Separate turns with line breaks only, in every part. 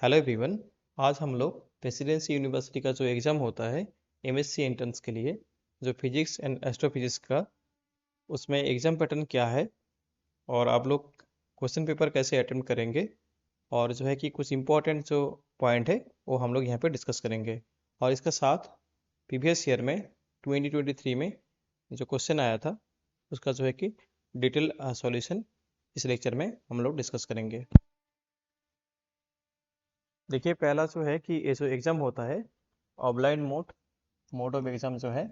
Hello everyone. आज हम लोग प्रेसिडेंसी यूनिवर्सिटी का जो एग्ज़ाम होता है एमएससी एंट्रेंस के लिए, जो फिजिक्स एंड एस्ट्रोफिजिक्स का, उसमें एग्ज़ाम पैटर्न क्या है और आप लोग क्वेश्चन पेपर कैसे अटेम्प्ट करेंगे, और जो है कि कुछ इम्पोर्टेंट जो पॉइंट है वो हम लोग यहाँ पे डिस्कस करेंगे। और इसका साथ प्रीवियस ईयर में 2023 में जो क्वेश्चन आया था उसका जो है कि डिटेल सॉल्यूशन इस लेक्चर में हम लोग डिस्कस करेंगे। देखिए, पहला जो है कि ये जो एग्ज़ाम होता है ऑफलाइन मोड ऑफ एग्ज़ाम जो है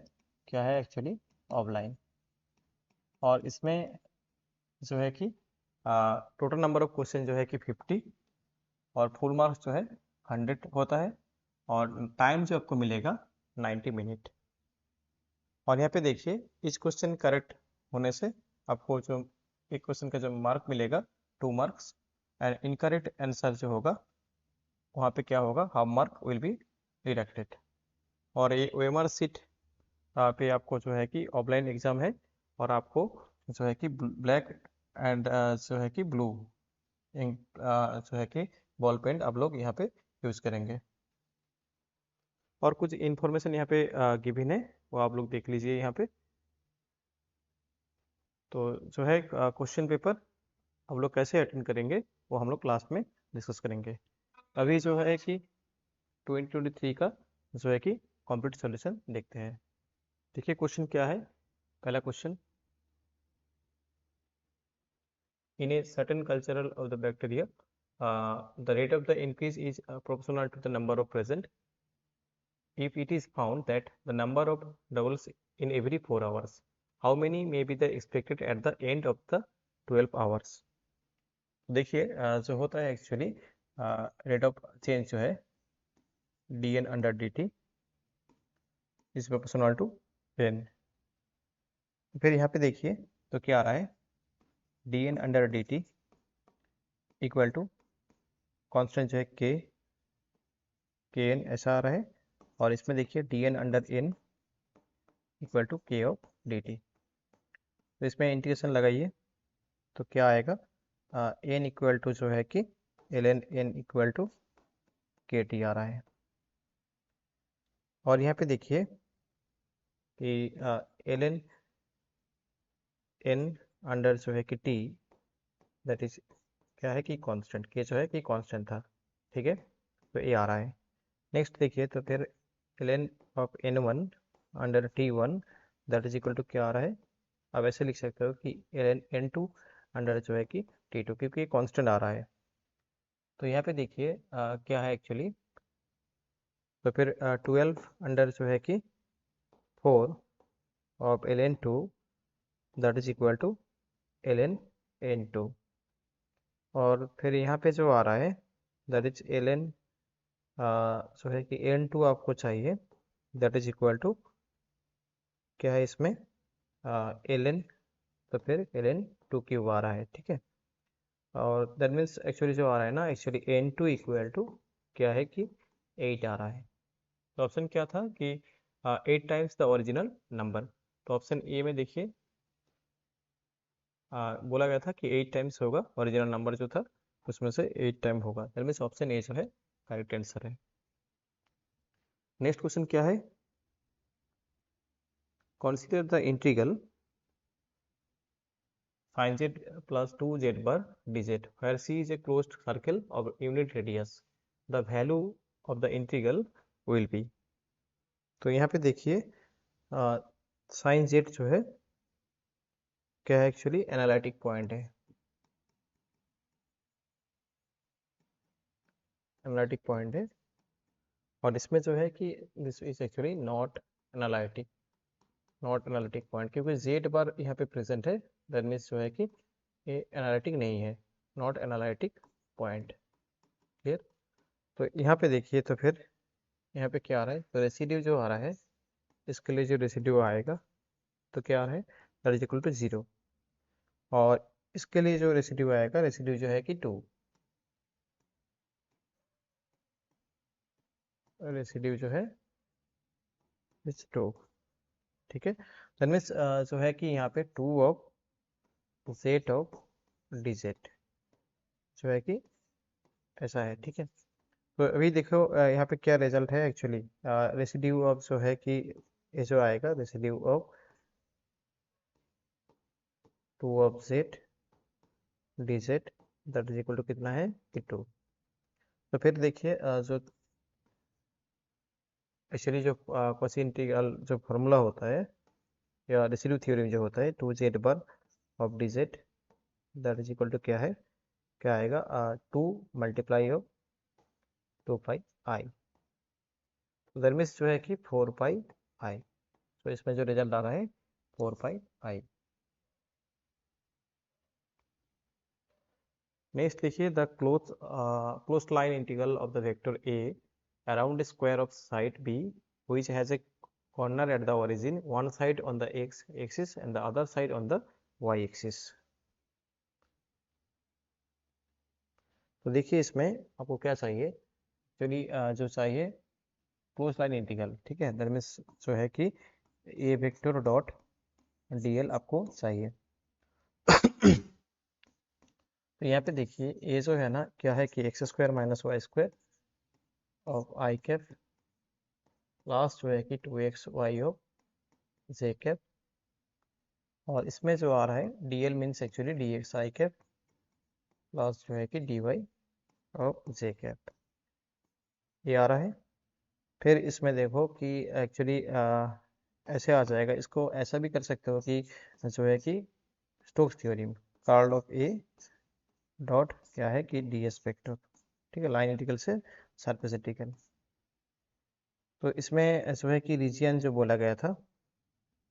क्या है एक्चुअली ऑफलाइन। और इसमें जो है कि टोटल नंबर ऑफ क्वेश्चन जो है कि 50 और फुल मार्क्स जो है 100 होता है। और टाइम जो आपको मिलेगा 90 मिनट। और यहाँ पे देखिए, इस क्वेश्चन करेक्ट होने से आपको जो एक क्वेश्चन का जो मार्क मिलेगा 2 मार्क्स, एंड इनकरेक्ट आंसर जो होगा वहाँ पे क्या होगा, half mark will be deducted. और ये ओएमआर सीट पे आपको जो है कि ऑफलाइन एग्ज़ाम है, और आपको जो है कि ब्लैक एंड जो है कि ब्लू इंक जो है कि बॉल पेन आप लोग यहाँ पे यूज़ करेंगे। और कुछ इन्फॉर्मेशन यहाँ पे गिवन है, वो आप लोग देख लीजिए यहाँ पे। तो जो है क्वेश्चन पेपर हम लोग कैसे अटेंड करेंगे वो हम लोग क्लास में डिस्कस करेंगे। अभी जो है कि 2023 का जो है कि कंप्लीट सॉल्यूशन देखते हैं। देखिए क्वेश्चन क्या है। पहला question, in a certain cultural of the bacteria, the rate of the increase is proportional to the number of present. If it is found that the number of doubles in every 4 hours, how many may be the expected at the end of the 12 hours? देखिए जो होता है actually rate of change जो है dn under dt is proportional to 10। फिर यहाँ पे देखिए तो क्या आ रहा है, dn under dt equal to constant जो है kn ऐसा आ रहा है। और इसमें देखिए dn under n equal to k of dt। तो इसमें इंटीग्रेशन लगाइए तो क्या आएगा, n इक्वल टू जो है कि ln n equal to kt आ रहा है। और यहाँ पे देखिए कि ln n अंडर जो है कि t दैट इज क्या है कि कांस्टेंट, k जो है कि कांस्टेंट था, ठीक है। तो ये आ रहा है। नेक्स्ट देखिए तो फिर ln of n1 under t1 that is equal to क्या आ रहा है। अब ऐसे लिख सकते हो कि ln n2 अंडर जो है कि t2, क्योंकि ये कांस्टेंट आ रहा है। तो यहाँ पे देखिए क्या है एक्चुअली। तो फिर 12 अंडर जो है कि 4 of ln2 that is equal to ln n2। और फिर यहाँ पे जो आ रहा है दैट इज ln जो है कि n2 आपको चाहिए दैट इज इक्वल टू क्या है इसमें ln, तो फिर ln 2 क्यूब आ रहा है, ठीक है। और दैट मीन्स एक्चुअली जो आ रहा है ना, एक्चुअली n2 इक्वल टू क्या है कि 8 आ रहा है। तो ऑप्शन क्या था कि 8 टाइम्स द ओरिजिनल नंबर। तो ऑप्शन ए में देखिए बोला गया था कि 8 टाइम्स होगा ओरिजिनल नंबर जो था, उसमें से 8 टाइम होगा। दैट मीन्स ऑप्शन ए जो है करेक्ट आंसर है। नेक्स्ट क्वेश्चन क्या है, consider the integral sin z plus 2z bar dz where c is a closed circle of unit radius. The value of the integral will be। तो यहाँ पे देखिए sign Z जो है क्या है एक्चुअली एनालिटिक पॉइंट है। एनालिटिक पॉइंट है, और इसमें जो है कि this is actually not analytic point, क्योंकि जेड बार यहाँ पे प्रेजेंट है। दैट मीन्स जो है कि ये एनालिटिक नहीं है, नॉट एनालिटिक पॉइंट। क्लियर। तो यहाँ पे देखिए तो फिर यहाँ पे क्या आ रहा है, तो रेसिड्यू जो आ रहा है इसके लिए जो रेसिड्यू आएगा तो क्या आ रहा है दैट इज इक्वल टू 0। और इसके लिए जो रेसिड्यू आएगा, रेसिड्यू जो है कि 2, रेसिड्यू जो है इट्स 2, ठीक है। दैट मीन्स जो है कि यहाँ पे 2 ऑफ z ऑफ dz जो है कि ऐसा है, ठीक है। तो अभी देखो यहाँ पे क्या रिजल्ट है एक्चुअली, रेसिड्यू ऑफ जो है कि ये जो आएगा residue of 2 of Z D Z that is equal to कितना है कि 2। तो फिर देखिए जो एक्चुअली जो क्वासी इंटीग्रल जो फॉर्मूला होता है या रेसिड्यू थ्योरम जो होता है 2z bar of D Z that is equal to क्या है, क्या आएगा 2 मल्टीप्लाई ऑफ 2 पाई आई, तो दैट मीन्स जो है कि 4 पाई आई। तो इसमें जो रिजल्ट आ रहा है 4 पाई आई। नेक्स्ट देखिए the closed line integral of the vector a around a square of side b which has a corner at the origin, one side on the x axis and the other side on the y axis। तो देखिए इसमें आपको क्या चाहिए, actually जो चाहिए close line integral, ठीक है, दैट मीन्स जो है कि ए वेक्टर डॉट डीएल आपको चाहिए। तो यहाँ पे देखिए ए जो है ना क्या है कि X square minus Y square of I cap plus जो है कि 2x Y of J cap, और इसमें जो आ रहा है DL means actually D X I cap plus जो है कि D Y of J cap, ये आ रहा है। फिर इसमें देखो कि एक्चुअली ऐसे आ जाएगा, इसको ऐसा भी कर सकते हो कि जो है कि Stokes theorem curl of A dot क्या है कि डी एस वेक्टर, ठीक है, लाइन इंटीग्रल से सरफेस इंटीग्रल। तो इसमें जो है कि रीजियन जो बोला गया था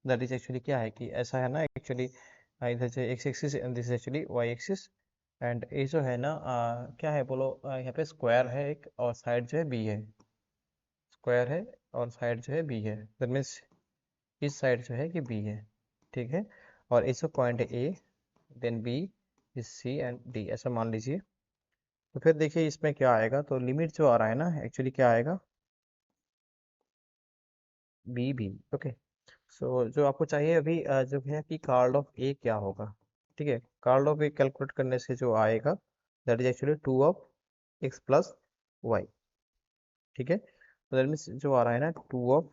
दैट इज एक्चुअली क्या है कि ऐसा है ना एक्चुअली, इधर से X axis and this actually Y axis, and ये जो है ना क्या है बोलो, यहाँ पे स्क्वायर है एक और साइड जो है बी है, स्क्वायर है और साइड जो है बी है, दैट मीन्स इस साइड जो है कि बी है, ठीक है, और इस point A then B is C and D ऐसा मान लीजिए। तो फिर देखिए इसमें क्या आएगा, तो लिमिट जो आ रहा है ना एक्चुअली क्या आएगा बी बी, ओके। सो जो आपको चाहिए अभी जो है कि कार्ल ऑफ ए क्या होगा, ठीक है, कार्ल ऑफ ए कैलकुलेट करने से जो आएगा that is actually 2 of X plus Y, ठीक है, तो दैट मीन्स जो आ रहा है ना 2 ऑफ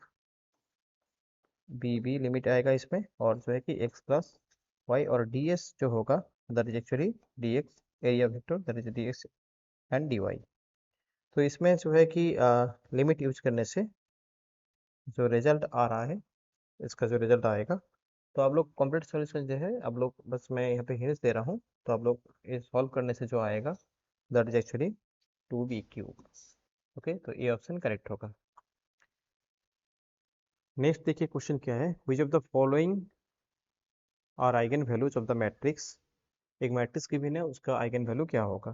बी बी लिमिट आएगा इसमें, और जो है कि एक्स प्लस वाई और डी एस जो होगा that is actually D X area vector that is D X and D Y. तो इसमें जो है कि लिमिट यूज करने से जो रिजल्ट आ रहा है, इसका जो रिजल्ट आएगा, तो आप लोग कंप्लीट सॉल्यूशन जो है आप लोग, बस मैं यहाँ पे हिंट्स दे रहा हूँ, तो आप लोग ये सॉल्व करने से जो आएगा that is actually 2b³। Okay, तो ये ऑप्शन करेक्ट होगा। नेक्स्ट देखिए क्वेश्चन क्या है, which of the following are eigenvalues of the matrix. एक मैट्रिक्स की भी है उसका आइगन वैल्यू क्या होगा।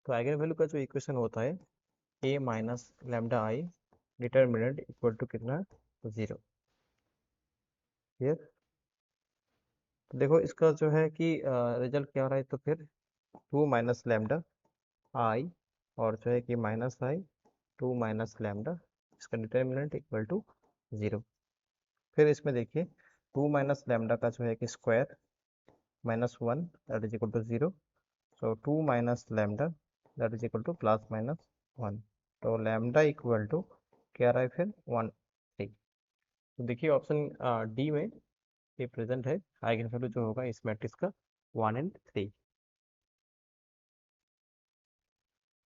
तो आइगन वैल्यू का जो इक्वेशन होता है a minus lambda I determinant equal to कितना 0, क्लियर। तो देखो इसका जो है कि रिजल्ट क्या हो रहा है, तो फिर 2 माइनस लैम्डा आई और जो है कि माइनस आई 2 माइनस लैम्डा, इसका डिटर्मिनेंट इक्वल टू 0। फिर इसमें देखिए 2 माइनस लैम्डा का जो है कि square minus 1 that is equal to 0, so 2 minus lambda that is equal to plus minus 1, तो लैम्डा इक्वल टू क्या रहा है फिर 1 3। तो देखिए ऑप्शन डी में ये प्रेजेंट है आइगन वैल्यू जो होगा इस मैट्रिक्स का 1 एंड 3।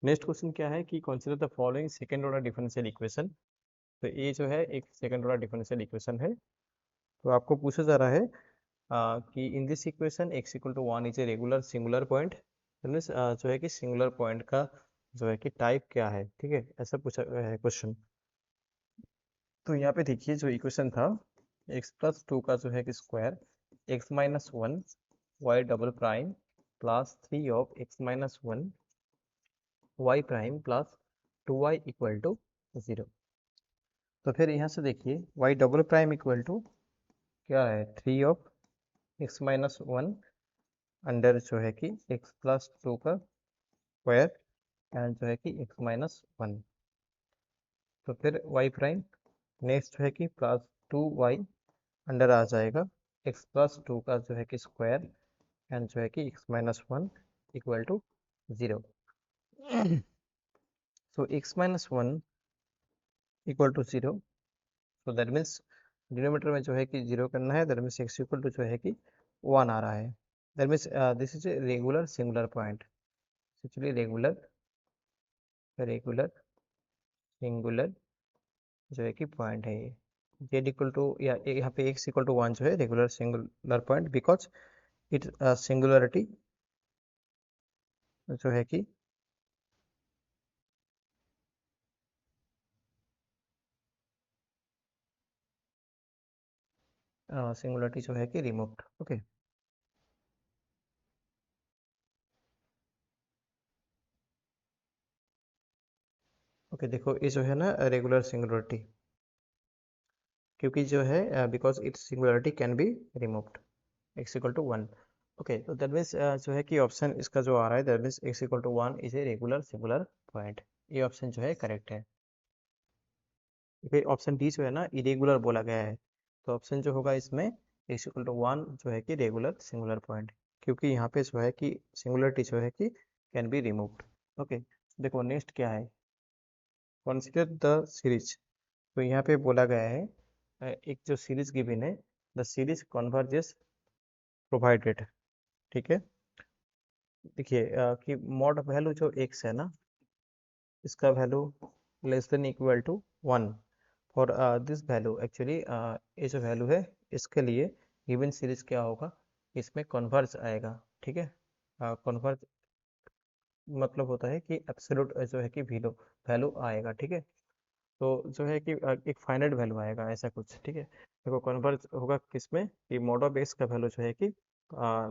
नेक्स्ट क्वेश्चन क्या है कि consider the following second order differential equation. तो ये जो है एक सेकंड ऑर्डर डिफरेंशियल इक्वेशन है। तो आपको पूछा जा रहा है कि in this equation x equal to 1 is a regular singular point, means जो है कि सिंगुलर पॉइंट का जो है कि टाइप क्या है, ठीक है, ऐसा पूछा गया है क्वेश्चन। तो यहाँ पे देखिए जो इक्वेशन था x प्लस 2 का जो है कि square x minus 1 Y double prime plus 3 of x minus 1 Y prime plus 2y equal to 0। तो फिर यहाँ से देखिए y double prime equal to क्या है 3 ऑफ x माइनस 1 अंडर जो है कि x प्लस 2 का स्क्वायर एंड जो है कि x माइनस 1, तो फिर y प्राइम नेक्स्ट जो है कि प्लस 2y अंडर आ जाएगा x प्लस 2 का जो है कि स्क्वायर एंड जो है कि x minus 1 equal to 0। So x minus 1 equal to 0. So that means denominator में जो है कि 0 करना है, that means x equal to जो है कि 1 आ रहा है, that means this is a regular singular point, actually regular regular singular जो है कि पॉइंट है ये, z इक्वल टू या यहाँ पे x इक्वल टू 1 जो है regular singular point, because it singularity जो है कि सिंगुलरिटी जो है कि रिमूव्ड। ओके ओके, देखो ये जो है ना रेगुलर सिंगुलरिटी, क्योंकि जो है because its singularity can be removed, x equal to 1। Okay, तो दैट मीन्स जो है कि ऑप्शन इसका जो आ रहा है, that means x equal to 1 is a regular singular point, ये ऑप्शन जो है करेक्ट है। फिर ऑप्शन डी जो है ना इरेगुलर बोला गया है, तो ऑप्शन जो होगा इसमें x इक्वल टू 1 जो है कि रेगुलर सिंगुलर पॉइंट, क्योंकि यहाँ पे जो है कि सिंगुलरिटी जो है कि कैन बी रिमूव्ड। ओके, देखो नेक्स्ट क्या है, कंसीडर द सीरीज। तो यहाँ पे बोला गया है एक जो सीरीज गिवन है, द सीरीज कन्वर्जेस प्रोवाइडेड, ठीक है। देखिए कि मॉड वैल्यू जो x है ना, इसका value less than equal to 1 for this value, actually ये जो वैल्यू है इसके लिए गिवन सीरीज क्या होगा, इसमें कन्वर्ज आएगा, ठीक है। कन्वर्ज मतलब होता है कि एब्सोल्यूट जो है कि वैल्यू वैल्यू आएगा, ठीक है। तो जो है कि एक फाइनाइट वैल्यू आएगा ऐसा कुछ, ठीक है। देखो कन्वर्ज होगा किसमें, कि मॉड ऑफ एक्स का वैल्यू जो है कि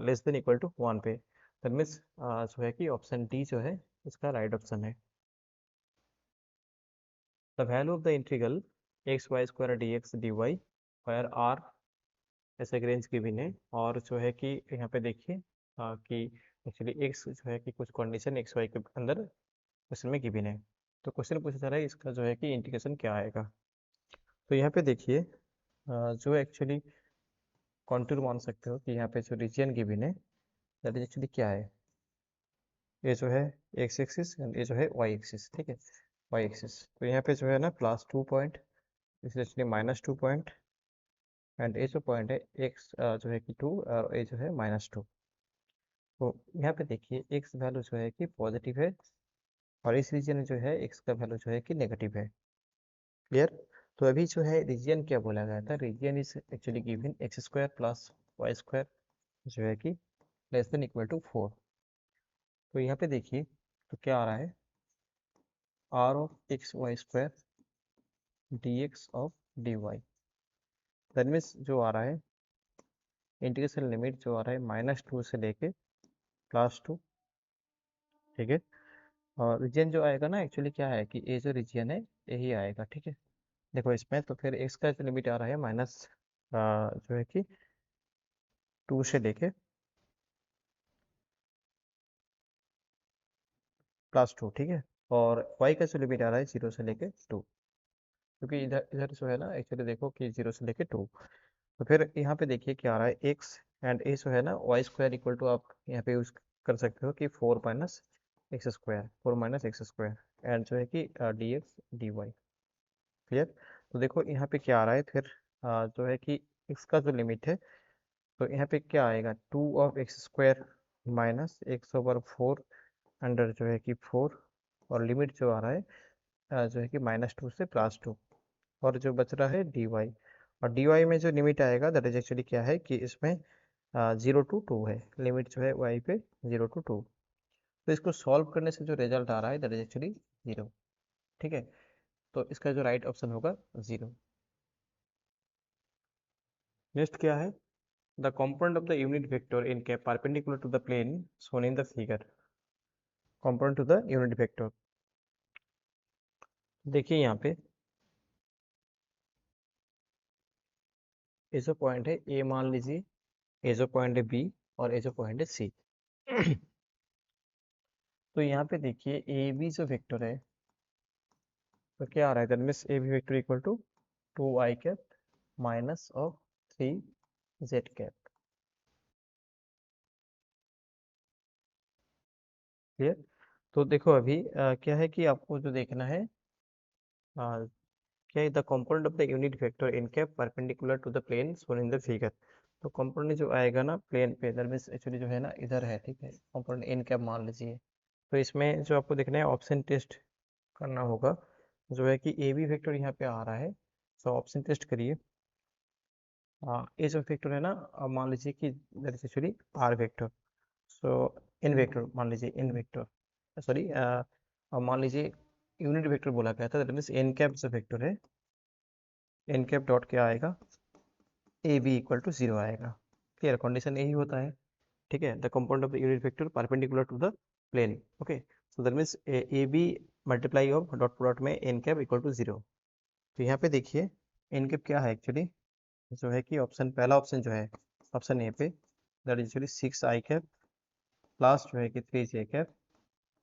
लेस देन इक्वल टू 1 पे, दैट मीन्स जो है कि ऑप्शन डी जो है इसका राइट ऑप्शन है। The value of the integral X Y square D X D Y where R ऐसे रेंज गिवन है, और जो है कि यहाँ पे देखिए कि एक्चुअली एक्स जो है कि कुछ कंडीशन एक्स वाई के अंदर क्वेश्चन में गिवन है, तो क्वेश्चन पूछा जा रहा है इसका जो है कि इंटीग्रेशन क्या आएगा। तो यहाँ पे देखिए जो एक्चुअली कॉन्टूर मान सकते हो कि यहाँ पे जो रीजन गिवन है दैट इज एक्चुअली क्या है, ये जो है एक्स एक्सिस एंड ये जो है वाई एक्सिस, ठीक है, वाई एक्सिस। तो यहाँ पे जो है ना +2 पॉइंट, इस एक्चुअली -2 पॉइंट, एंड ये जो पॉइंट है एक्स जो है कि 2 और ये जो है -2। तो यहाँ पे देखिए एक्स वैल्यू जो है कि पॉजिटिव है, और इस रीजन में जो है एक्स का वैल्यू जो है कि नेगेटिव है, क्लियर। तो अभी जो है रीजन क्या बोला गया था, region is actually given X square plus Y square जो है कि लेस देन इक्वल टू 4। तो यहाँ पे देखिए तो क्या आ रहा है, R of X Y square D X of D Y, that means जो आ रहा है इंटीग्रेशन लिमिट जो आ रहा है -2 से लेके +2, ठीक है। और रीजन जो आएगा ना एक्चुअली क्या है कि ये जो रीजन है यही आएगा, ठीक है। देखो इसमें तो फिर एक्स का जो लिमिट आ रहा है माइनस जो है कि 2 से लेके +2, ठीक है। और वाई का जो लिमिट आ रहा है 0 से लेके 2, क्योंकि इधर इधर जो है ना एक्चुअली देखो कि 0 से लेके 2। तो फिर यहाँ पे देखिए क्या आ रहा है एक्स एंड ए जो है ना वाई स्क्वायर इक्वल टू, आप यहाँ पे यूज कर सकते हो कि 4 - x स्क्वायर एंड जो है कि D X D Y, clear. तो देखो यहाँ पे क्या आ रहा है फिर जो है कि x का जो लिमिट है, तो यहाँ पे क्या आएगा 2 of x square -x/4 under जो है कि 4, और लिमिट जो आ रहा है जो है कि -2 से +2, और जो बच रहा है dy, और dy में जो लिमिट आएगा दैट इज एक्चुअली क्या है कि इसमें 0 to 2 है, लिमिट जो है y पे 0 to 2। तो इसको सॉल्व करने से जो रिजल्ट आ रहा है दैट इज एक्चुअली 0, ठीक है। तो इसका जो राइट ऑप्शन होगा 0। नेक्स्ट क्या है, the component of the unit vector in perpendicular to the plane shown in the figure, component to the unit vector। देखिए यहाँ पे ये जो पॉइंट है ए मान लीजिए, ये जो पॉइंट है बी, और ये जो पॉइंट है सी। तो यहाँ पे देखिए ए बी जो वेक्टर है, तो क्या आ रहा है, that means A B vector equal to 2i cap -3z cap, clear. तो देखो अभी क्या है कि आपको जो देखना है, क्या है the component of the unit vector N cap perpendicular to the plane shown in the figure. तो कंपोनेंट जो आएगा ना प्लेन पे, दैट मीन्स एक्चुअली जो है ना इधर है, ठीक है, कंपोनेंट एन कैप मान लीजिए। तो इसमें जो आपको देखना है ऑप्शन टेस्ट करना होगा, जो है कि ए बी वेक्टर यहाँ पे आ रहा है। सो ऑप्शन टेस्ट करिए। ए जो वेक्टर है ना, मान लीजिए कि that is actually R vector. So N vector मान लीजिए, इन वेक्टर सॉरी, मान लीजिए यूनिट वेक्टर बोला गया था, दैट मीन्स एन कैप जो वेक्टर है, एन कैप डॉट क्या आएगा, A B equal to zero आएगा। क्लियर, कंडीशन यही होता है। ठीक है, the compound of the unit vector perpendicular to the plane. Okay, so that means A B multiply of dot product में N cap equal to zero. तो यहाँ पे देखिए एन कैप क्या है एक्चुअली, जो है कि ऑप्शन, पहला ऑप्शन जो है ऑप्शन ए पे, that is actually six I cap plus जो है कि थ्री जे कैप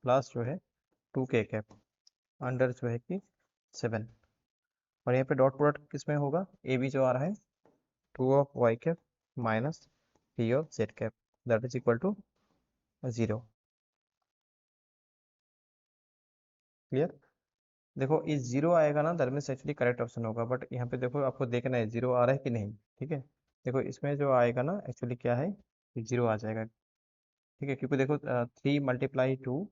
प्लस जो है टू के कैप अंडर जो है कि सेवन। और यहाँ पे डॉट प्रोडक्ट किसमें होगा, ए बी जो आ रहा है two of Y cap minus three of Z cap, that is equal to zero. Clear, देखो ये जीरो आएगा ना, that means actually correct option होगा, बट यहाँ पे देखो आपको देखना है जीरो आ रहा है कि नहीं। ठीक है, देखो इसमें जो आएगा ना एक्चुअली क्या है, कि जीरो आ जाएगा। ठीक है, क्योंकि देखो थ्री मल्टीप्लाई टू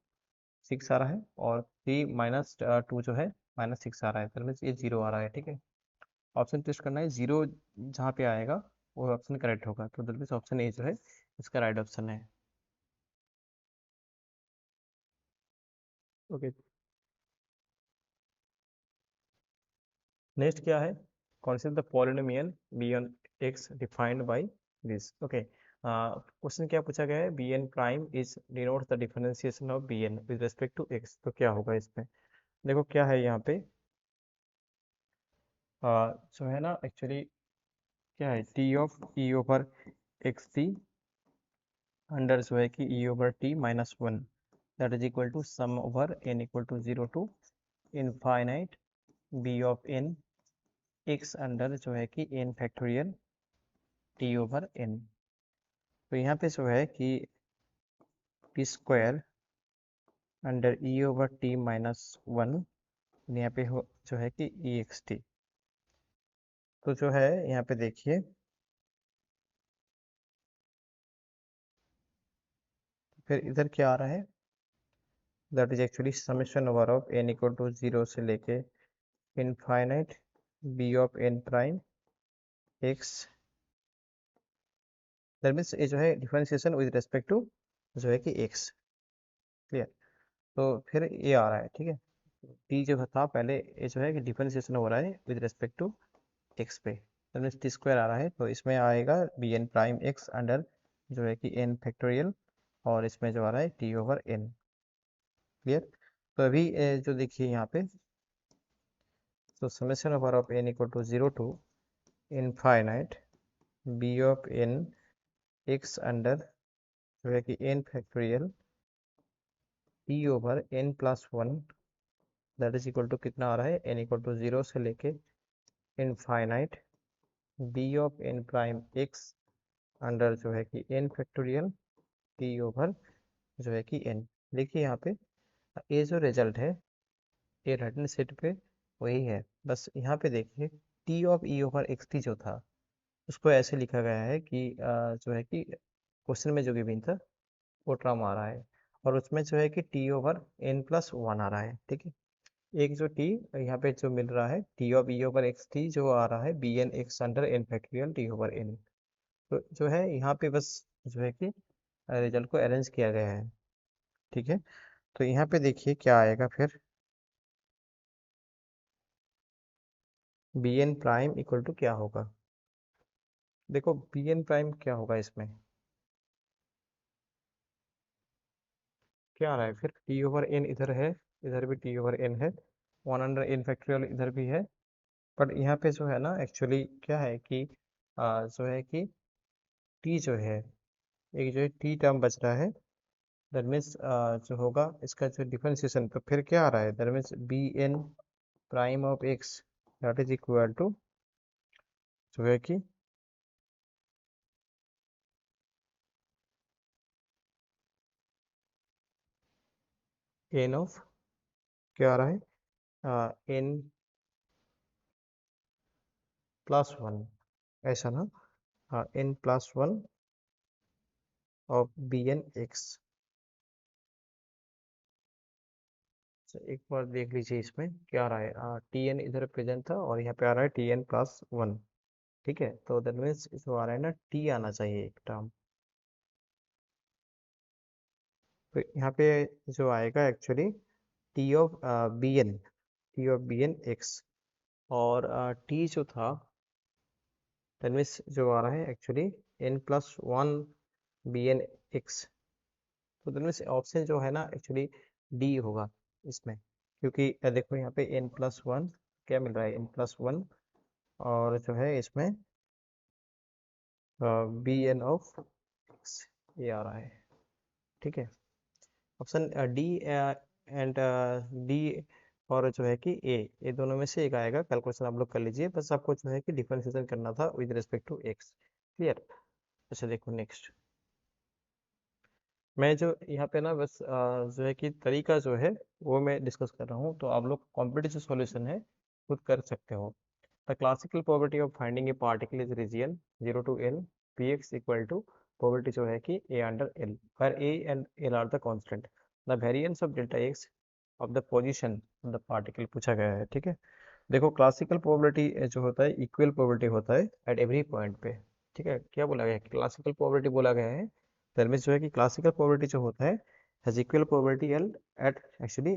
सिक्स आ रहा है, और थ्री माइनस टू जो है माइनस सिक्स आ रहा है, दैट मीन्स ये जीरो आ रहा है। ठीक है, ऑप्शन टेस्ट करना है, जीरो जहाँ पे आएगा वो ऑप्शन करेक्ट होगा, तो दैट मीन्स ऑप्शन ए जो है इसका राइट ऑप्शन है। ओके, नेक्स्ट क्या है, concept the polynomial B N X defined by this. Okay, question क्या पूछा गया है, B N prime is denotes the differentiation of B N with respect to X. तो क्या होगा इसमें, देखो क्या है यहाँ पे, जो है ना एक्चुअली क्या है, T of E over X T under जो है कि E over T minus one, that is equal to sum over N equal to zero to infinite B of N X under जो है कि N factorial T over N. तो यहाँ पे जो है कि T square under E over T minus one, यहाँ पे हो जो है कि ई एक्स टी। तो जो है यहाँ पे देखिए, फिर इधर क्या आ रहा है, that is actually summation over of N equal to zero से लेके infinite B of N prime X, that means ये जो है डिफरेंशिएशन विद रेस्पेक्ट टू जो है कि एक्स। क्लियर, तो फिर ये आ रहा है। ठीक है, टी जो था पहले, ये जो है कि डिफरेंशिएशन हो रहा है विद रेस्पेक्ट टू एक्स पे, दैट मीन्स टी स्क्वायर आ रहा है, तो इसमें आएगा B N prime X under जो है कि एन फैक्टोरियल, और इसमें जो आ रहा है टी ओवर एन। क्लियर, तो अभी जो देखिए यहाँ पे, तो summation over of N equal to zero to infinite B of N X under जो है कि N factorial T over N plus one, that is equal to कितना आ रहा है, एन इक्वल टू जीरो से लेके infinite B of N prime X under जो है कि एन फैक्टोरियल टी ओवर जो है कि एन। देखिए यहाँ पे ये जो रिजल्ट है, ये राइट हैंड साइड पे वही है, बस यहाँ पे देखिए T of E over X T जो था उसको ऐसे लिखा गया है कि जो है कि क्वेश्चन में जो गिवन था वो टर्म आ रहा है, और उसमें जो है कि T over N plus one आ रहा है। ठीक है, एक जो टी यहाँ पे जो मिल रहा है T of E over X T जो आ रहा है B N X under N factorial T over N. तो जो है यहाँ पे बस जो है कि रिजल्ट को अरेंज किया गया है। ठीक है, तो यहाँ पे देखिए क्या आएगा फिर, B N prime equal to क्या होगा, देखो बी एन प्राइम क्या होगा इसमें, क्या आ रहा है फिर, टी ओवर एन इधर है, इधर भी टी ओवर एन है, वन अंडर एन फैक्टोरियल इधर भी है, बट यहाँ पे जो है ना एक्चुअली क्या है कि जो है कि टी जो है, एक जो है टी टर्म बच रहा है, दैट मीन्स जो होगा इसका जो डिफरेंशिएशन, तो फिर क्या आ रहा है, that means B N prime of X that is equal to जो है कि एन ऑफ क्या आ रहा है, एन प्लस वन, ऐसा ना। हाँ, N plus one of B N X. एक बार देख लीजिए इसमें क्या आ रहा है, टी एन इधर प्रेजेंट था और यहाँ पे आ रहा है टी एन प्लस वन। ठीक है, तो दैट मीन्स इसमें आ रहा है ना टी आना चाहिए एक टर्म। तो यहाँ पे जो आएगा actually T of B N, T of B N X. और टी जो था दैट मीन्स जो आ रहा है actually N plus one B N X. तो दैट मीन्स ऑप्शन जो है ना एक्चुअली डी होगा इसमें, क्योंकि देखो यहाँ पे एन प्लस वन क्या मिल रहा है, एन प्लस वन और जो है इसमें बी एन ऑफ एक्स ये आ रहा है। ठीक है, ऑप्शन डी एंड डी और जो है कि ए, ये दोनों में से एक आएगा। कैलकुलेशन आप लोग कर लीजिए, बस आपको जो है कि डिफरेंशिएशन करना था with respect to X. Clear. अच्छा देखो नेक्स्ट, मैं जो यहाँ पे ना बस जो है कि तरीका जो है वो मैं डिस्कस कर रहा हूँ, तो आप लोग कॉम्पिटिटिव सॉल्यूशन है खुद कर सकते हो। The classical probability of finding a particle is region 0 to n px equal to probability जो है कि a under l, where a and l are the constant, the variance of delta x of the position of the particle पूछा गया है। ठीक है, देखो classical probability जो होता है इक्वल प्रोबेबिलिटी होता है एट एवरी पॉइंट पे। ठीक है, क्या बोला गया है, क्लासिकल प्रोबेबिलिटी बोला गया है। दैट मीन्स जो है कि क्लासिकल प्रोबेबिलिटी जो होता है has equal probability L at actually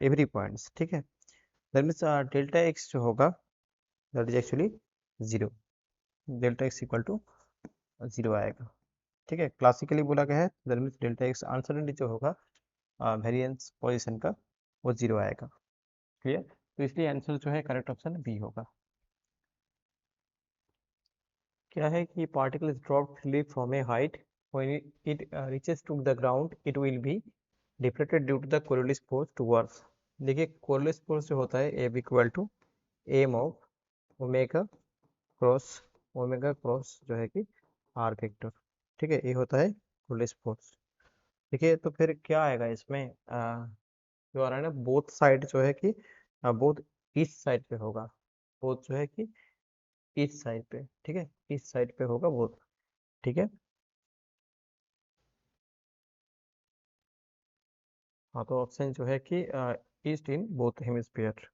every points. ठीक है, दैट मीन्स डेल्टा एक्स जो होगा that is actually zero, delta X equal to zero आएगा। ठीक है, क्लासिकली बोला गया है that means delta X uncertainty जो होगा वेरिएंस पोजीशन का वो जीरो आएगा। क्लियर, तो इसलिए आंसर जो है करेक्ट ऑप्शन बी होगा। क्या है कि particle is dropped freely from a height, when it reaches to the ground it will be deflected due to the Coriolis force to earth. देखिए कोरियोलिस फोर्स जो होता है F equal to M of omega cross omega cross जो है कि are vector. ठीक है, ये होता है कोरियोलिस फोर्स। देखिए तो फिर क्या आएगा इसमें, जो आ रहा है ना बोथ साइड जो है कि बोथ ईस्ट साइड पे होगा, बोथ जो है कि ईस्ट साइड पे। ठीक है, ईस्ट साइड पे होगा बोथ। ठीक है, हाँ तो ऑप्शन जो है कि ईस्ट इन बोथ हेमिस्फीयर।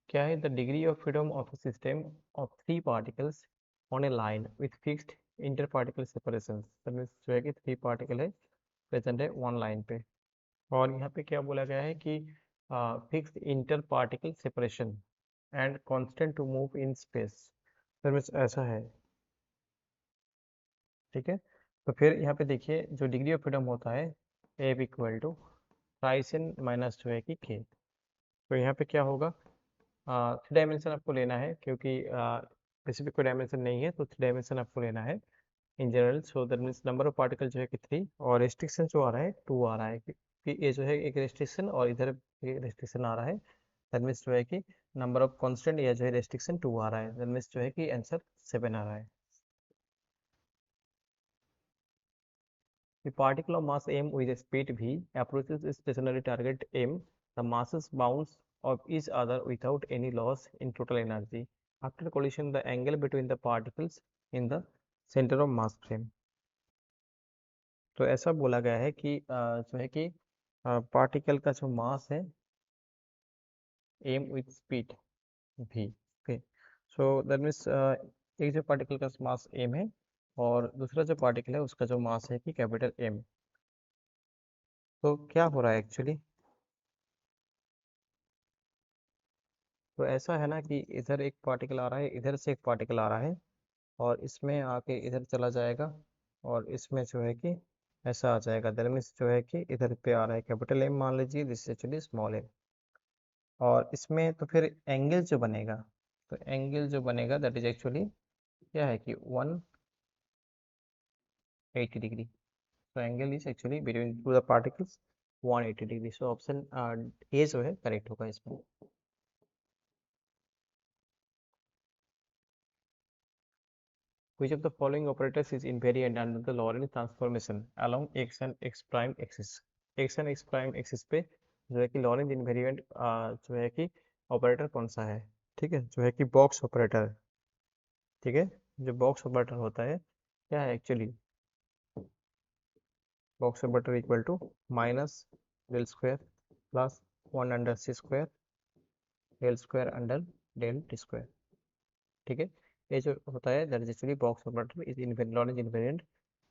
क्या है, the degree of freedom of a system of three particles on a line with fixed interparticle separations। जो है कि थ्री पार्टिकल है प्रेजेंट है वन लाइन पे, और यहाँ पे क्या बोला गया है कि fixed inter particle separation and constant to move in space. ऐसा है। ठीक है, तो फिर यहाँ पे देखिए जो डिग्री ऑफ फ्रीडम होता है एफ इक्वल टू ट्राइसन माइनस जो है कि के। तो यहाँ पे क्या होगा, थ्री डायमेंशन आपको लेना है, क्योंकि स्पेसिफिक कोई डायमेंशन नहीं है, तो थ्री डायमेंशन आपको लेना है इन जनरल। सो दैट मीन्स नंबर ऑफ पार्टिकल जो है कि थ्री, और रेस्ट्रिक्शन जो आ रहा है टू आ रहा है, कि ये जो है एक रेस्ट्रिक्शन और इधर एक रेस्ट्रिक्शन आ रहा है। दैट मीन्स जो है कि नंबर ऑफ कांस्टेंट या जो है रेस्ट्रिक्शन टू आ रहा है, दैट मीन्स जो है कि आंसर सेवन आ रहा है। The particle of mass m with a speed v approaches its stationary target m. The masses bounce off each other without any loss in total energy. After collision, the angle between the particles in the center of mass frame। तो ऐसा बोला गया है कि जो है कि particle का जो मास है m with speed v। Okay, so that means एक जो पार्टिकल का मास m है और दूसरा जो पार्टिकल है उसका जो मास है कि कैपिटल m। तो क्या हो रहा है एक्चुअली, तो ऐसा है ना कि इधर एक पार्टिकल आ रहा है, इधर से एक पार्टिकल आ रहा है, और इसमें आके इधर चला जाएगा, और इसमें जो है कि ऐसा आ जाएगा। दरमिस जो है कि इधर पे आ रहा है कैपिटल एम, मान लीजिए दिस एक्चुअली स्मॉल एम। और इसमें तो फिर एंगल जो बनेगा, तो एंगल जो बनेगा दैट इज एक्चुअली क्या है कि 180 डिग्री। तो angle is actually between two the particles 180 degree. So option A जो है करेक्ट होगा इसमें। which of the following operators is invariant under the Lorentz transformation along x and x prime axis। x and x prime axis पे जो है कि Lorentz invariant जो है कि ऑपरेटर कौन सा है, ठीक है, जो है कि बॉक्स ऑपरेटर, ठीक है। जो बॉक्स ऑपरेटर होता है क्या है actually, box operator equal to minus del square plus 1/c² del square under del T square, ठीक है। ये जो होता है that is actually box operator is Lorentz invariant,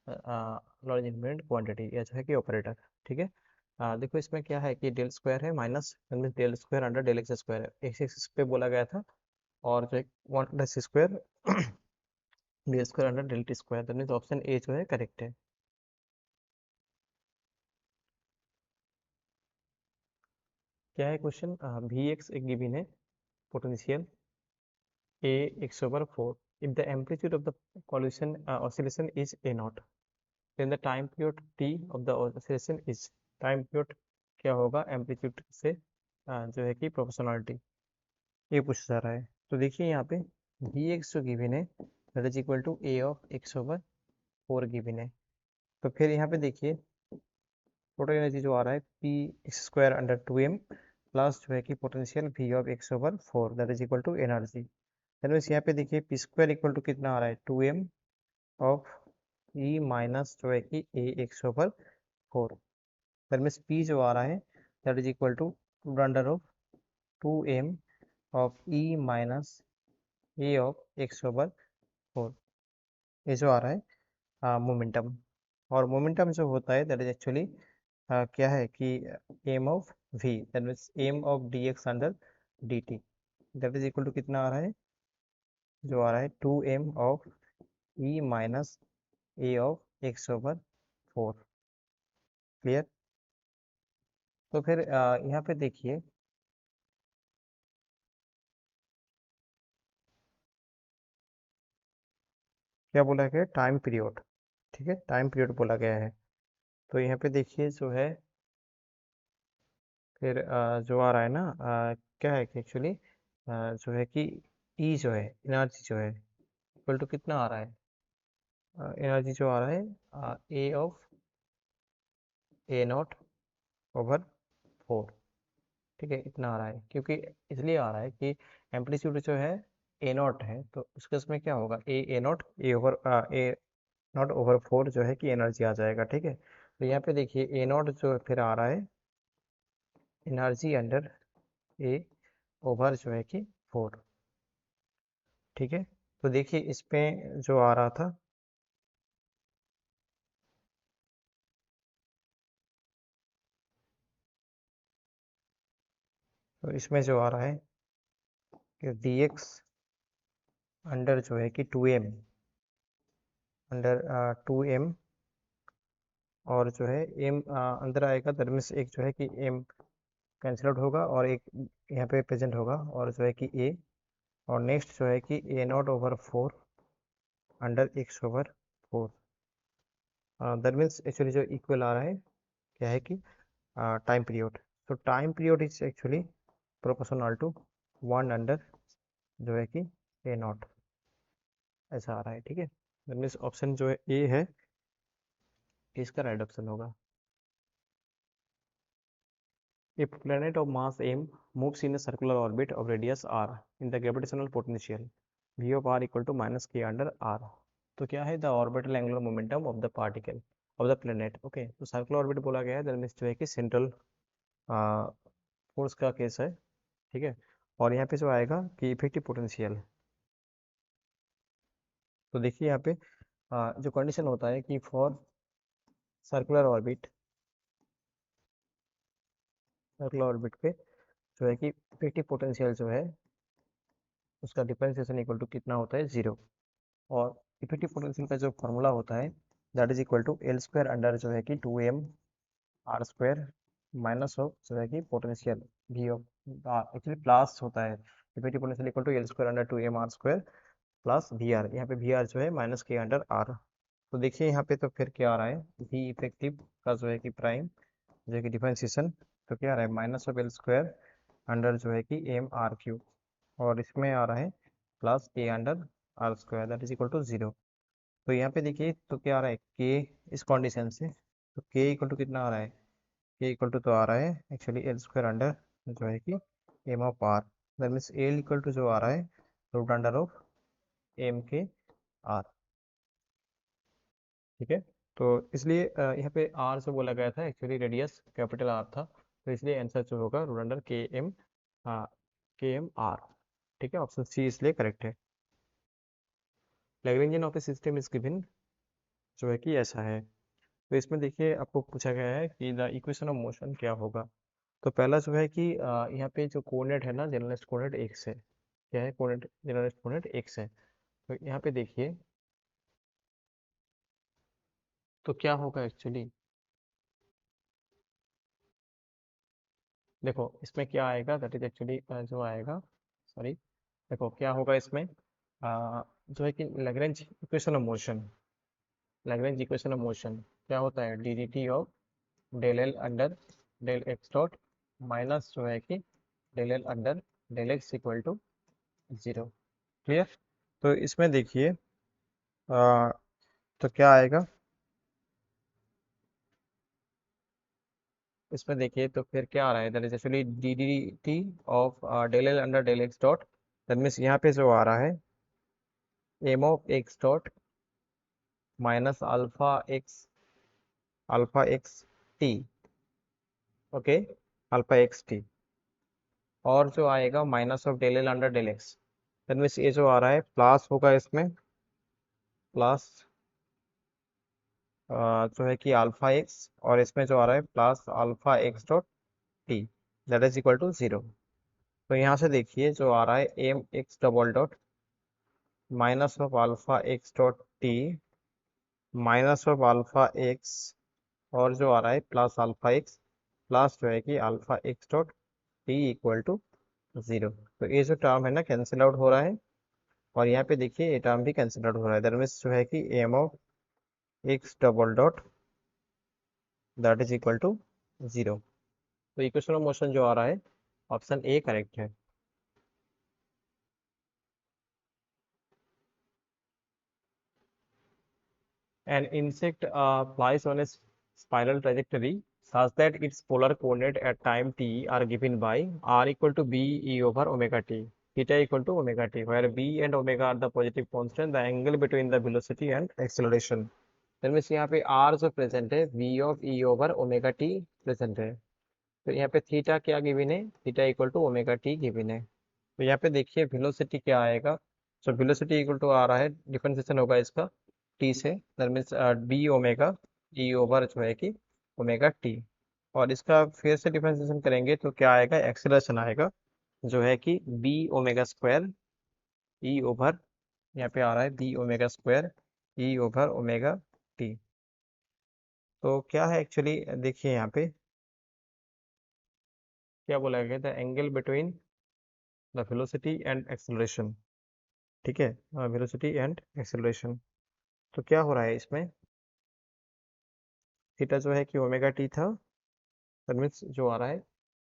Lorentz invariant quantity, या जो है कि ऑपरेटर, ठीक है। देखो इसमें क्या है कि डेल स्क्वायर है minus del square under del X square है, एक्स एक्सिस पे बोला गया था, और जो है 1/c² del square under del T square, that means option A जो है करेक्ट है। क्या है क्वेश्चन, वी एक्स एक गिवन है, potential a x/4, if the amplitude of the collision oscillation is a naught, then the time period t of the oscillation is, time period क्या होगा amplitude से जो है कि प्रोपोर्शनलिटी, ये पूछा जा रहा है। तो देखिए यहाँ पे वी एक्स जो गिवन है that is equal to a of x/4 given है। तो फिर यहाँ पे देखिए टोटल एनर्जी जो आ रहा है P x² under 2m plus जो है कि potential v of x/4 that is equal to energy. That means यहाँ पे देखिए p² इक्वल टू कितना आ रहा है 2m ऑफ e माइनस जो है कि a x/4, that means p जो आ रहा है that is equal to under of 2m of e minus a of x/4, ये जो आ रहा है मोमेंटम। और मोमेंटम जो होता है दैट इज एक्चुअली क्या है कि M of v, that means M of dx under dt, that is equal to कितना आ रहा है, जो आ रहा है 2m of e minus a of x/4, clear. तो फिर यहाँ पे देखिए क्या बोला गया, टाइम पीरियड, ठीक है, टाइम पीरियड बोला गया है। तो यहाँ पे देखिए जो है फिर जो आ रहा है ना क्या है कि एक्चुअली जो है कि ई जो है एनर्जी जो है इक्वल टू कितना आ रहा है, एनर्जी जो आ रहा है ए ऑफ a0/4, ठीक है, इतना आ रहा है, क्योंकि इसलिए आ रहा है कि एम्पलीट्यूड जो है a0 है, तो उसके उसमें क्या होगा a0 a0/4 जो है कि एनर्जी आ जाएगा, ठीक है। तो यहाँ पे देखिए a0 जो फिर आ रहा है एनर्जी अंडर a ओवर जो है कि 4, ठीक है। तो देखिए इसमें जो आ रहा था तो इसमें जो आ रहा है कि dx अंडर जो है कि 2m अंडर 2m, और जो है m अंदर आएगा, दैट मीन्स एक जो है कि m कैंसिल आउट होगा और एक यहाँ पे प्रेजेंट होगा, और जो है कि a, और नेक्स्ट जो है कि a0/4 under x/4, that means actually जो इक्वल आ रहा है क्या है कि टाइम पीरियड। तो time period is actually proportional to 1 under जो है कि a0, ऐसा आ रहा है, ठीक है। दैट मीन्स ऑप्शन जो है ए है इसका राइट ऑप्शन होगा। If planet of mass m moves in a circular orbit of radius r in the gravitational potential v of r equal to minus k under r, तो क्या है the orbital angular momentum of the particle of the planet, okay. तो circular orbit बोला गया है, that means जो है कि सेंट्रल फोर्स का केस है, ठीक है। और यहाँ पे जो आएगा कि इफेक्टिव पोटेंशियल, तो देखिए यहाँ पे जो कंडीशन होता है कि for circular orbit, circular orbit पे जो है कि इफेक्टिव पोटेंशियल जो है उसका डिफरेंशिएशन इक्वल टू कितना होता है 0, और इफेक्टिव पोटेंशियल का जो फॉर्मूला होता है that is equal to L² under जो है कि 2m r² माइनस ऑफ जो है कि potential v of, actually plus होता है, effective potential equal to L² under 2m r² plus V R, यहाँ पे वी आर जो है माइनस के अंडर आर। तो देखिए यहाँ पे तो फिर क्या आ रहा है वी इफेक्टिव का जो है कि प्राइम जो है कि डिफरेंशिएशन, तो क्या आ रहा है माइनस ऑफ L² अंडर जो है कि m r³, और इसमें आ रहा है plus a under r² that is equal to 0। तो यहाँ पे देखिए तो क्या आ रहा है के, इस कंडीशन से तो के इक्वल टू कितना आ रहा है, के इक्वल टू तो आ रहा है एक्चुअली एल स्क्वायर अंडर जो है कि M of R, that means L equal to जो आ रहा है root under of M K R. ठीक है, तो इसलिए यहाँ पे आर से बोला गया था, एक्चुअली रेडियस कैपिटल आर था, तो इसलिए आंसर जो होगा रूट अंडर के एम आर। ठीक है, ऑप्शन सी इसलिए करेक्ट है। Lagrangian of A system is given जो है कि ऐसा है। तो इसमें देखिए आपको पूछा गया है कि द इक्वेशन ऑफ मोशन क्या होगा। तो पहला जो है कि यहाँ पे जो कोऑर्डिनेट है ना, जनरलाइज्ड कोऑर्डिनेट एक्स है। क्या है कोऑर्डिनेट, जनरलाइज्ड कोऑर्डिनेट एक्स है। तो यहाँ पे देखिए तो क्या होगा एक्चुअली, देखो इसमें क्या आएगा, दैट इज एक्चुअली जो आएगा, सॉरी, देखो क्या होगा इसमें, जो है कि Lagrange equation of motion, Lagrange equation of motion क्या होता है, D D T of del L under del X dot minus जो है कि del L under del X equal to zero. Clear. तो इसमें देखिए तो क्या आएगा, इसमें देखिए तो फिर क्या आ रहा है, that is actually D D T of del L under del X dot, that means यहाँ पे जो आ रहा है M of X dot minus alpha X T, okay, alpha X T, और जो आएगा minus of del L under del X, that means ये जो आ रहा है प्लस होगा इसमें, प्लस जो है कि अल्फा एक्स, और इसमें जो आ रहा है plus alpha X dot T, that is equal to zero. तो यहाँ से देखिए जो आ रहा है M X double dot minus of alpha X dot T minus of alpha X, और जो आ रहा है प्लस अल्फा एक्स प्लस जो है कि alpha X dot T equal to zero. तो ये जो टर्म है ना कैंसिल आउट हो रहा है, और यहाँ पे देखिए ये टर्म भी कैंसिल आउट हो रहा है, दैट मीन्स जो है कि M of X double dot that is equal to zero. तो इक्वेशन ऑफ मोशन जो आ रहा है ऑप्शन ए करेक्ट है। An insect flies on a spiral trajectory such that its polar coordinate at time t are given by r equal to b e over omega t, theta equal to omega t, where b and omega are the positive constant, the angle between the velocity and acceleration. That means यहाँ पे r जो present है v of e over omega t present है। तो यहाँ पे theta क्या given है, theta equal to omega T given है। तो यहाँ पे देखिए वेलोसिटी क्या आएगा, तो वेलोसिटी इक्वल टू आ रहा है, डिफरेंशिएशन होगा इसका टी से, that means B omega E over जो है कि ओमेगा टी, और इसका फिर से डिफरेंशिएशन करेंगे तो क्या आएगा, एक्सेलरेशन आएगा जो है कि B omega square E over, यहाँ पे आ रहा है B omega square E over omega T. तो क्या है एक्चुअली, देखिए यहाँ पे क्या बोला गया, the angle between the velocity and acceleration. ठीक है, वेलोसिटी एंड एक्सेलरेशन। तो क्या हो रहा है इसमें, थीटा जो है कि ओमेगा टी था, दैट मीन्स जो आ रहा है,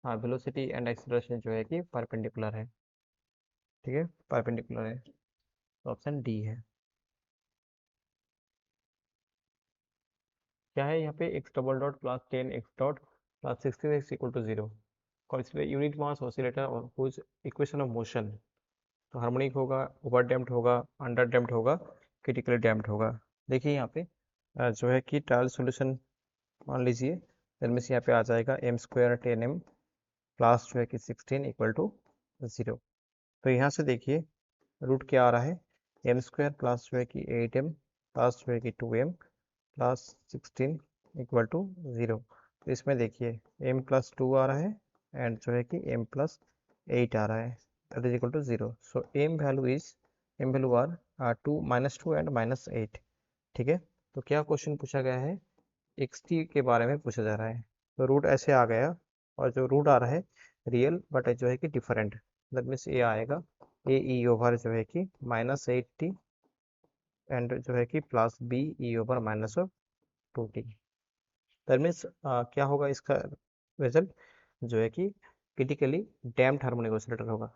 हाँ वेलोसिटी एंड एक्सेलरेशन जो है कि परपेंडिकुलर है। ठीक है, परपेंडिकुलर है, तो ऑप्शन डी है। क्या है यहाँ पे, X double dot plus 10 X dot plus 16 X equal to zero, और इसमें यूनिट मास ऑसिलेटर और हुज इक्वेशन ऑफ मोशन, तो हार्मोनिक होगा, ओवर डैम्प्ड होगा, अंडर डैम्प्ड होगा, क्रिटिकली डैम्प्ड होगा। देखिए यहाँ पे जो है कि ट्रायल सॉल्यूशन मान लीजिए, दैट मीन्स यहाँ पे आ जाएगा एम स्क्वायर 10m प्लस जो है कि 16 इक्वल टू जीरो। तो यहाँ से देखिए रूट क्या आ रहा है, एम स्क्वायर प्लस जो है कि 8m प्लस जो है कि 2m plus 16 equal to zero. तो इसमें देखिए m प्लस 2 आ रहा है एंड जो है कि m प्लस 8 आ रहा है, that is equal to zero. So M value are two minus two and minus 8। ठीक है, तो क्या क्वेश्चन पूछा गया है, एक्स टी के बारे में पूछा जा रहा है। तो रूट ऐसे आ गया, और जो रूट आ रहा है रियल बट जो है कि डिफरेंट, दैट मीन्स ये आएगा ए ई ओवर जो है कि -8t एंड जो है कि plus B E over minus of 2t, that means क्या होगा इसका रिजल्ट, जो है कि क्रिटिकली डैम्प्ड हार्मोनिक ऑसिलेटर होगा।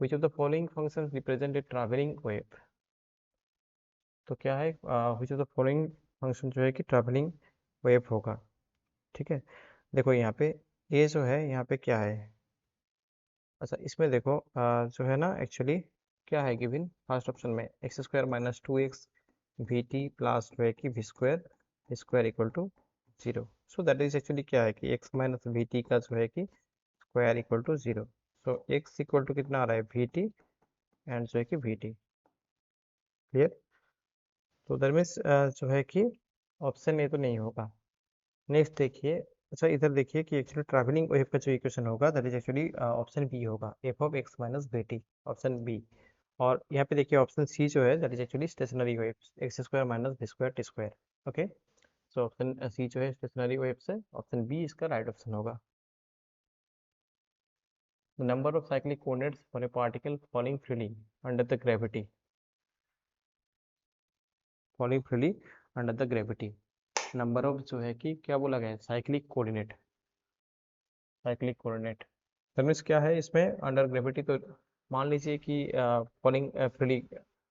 विच of the following function represent a travelling wave. तो क्या है, which of the following function जो है कि ट्रैवलिंग वेव होगा। ठीक है, देखो यहाँ पे ये जो है यहाँ पे क्या है। अच्छा इसमें देखो जो है ना एक्चुअली क्या है गिवन फर्स्ट ऑप्शन में X square minus two X V T plus जो है कि V square square equal to zero. So that is actually क्या है कि एक्स माइनस वी टी का जो है कि square equal to zero. So X equal to कितना आ रहा है वी टी एंड जो है कि वी टी। क्लियर। तो दैट मीन्स जो है कि ऑप्शन ए तो नहीं होगा। नेक्स्ट देखिए, अच्छा इधर देखिए कि एक्चुअली ट्रैवलिंग वेव का जो इक्वेशन होगा that is actually option B होगा, F of X minus B T, option B. और यहाँ पे देखिए ऑप्शन सी जो है that is actually stationary wave, X square minus B square T square. Okay, so option C जो है stationary wave से ऑप्शन बी इसका राइट ऑप्शन होगा। The number of cyclic coordinates for a particle falling freely under the gravity, falling freely under the gravity, number of जो है कि क्या बोला गया है cyclic coordinate, cyclic coordinate that means क्या है इसमें अंडर ग्रेविटी। तो मान लीजिए कि फॉलिंग फ्रीली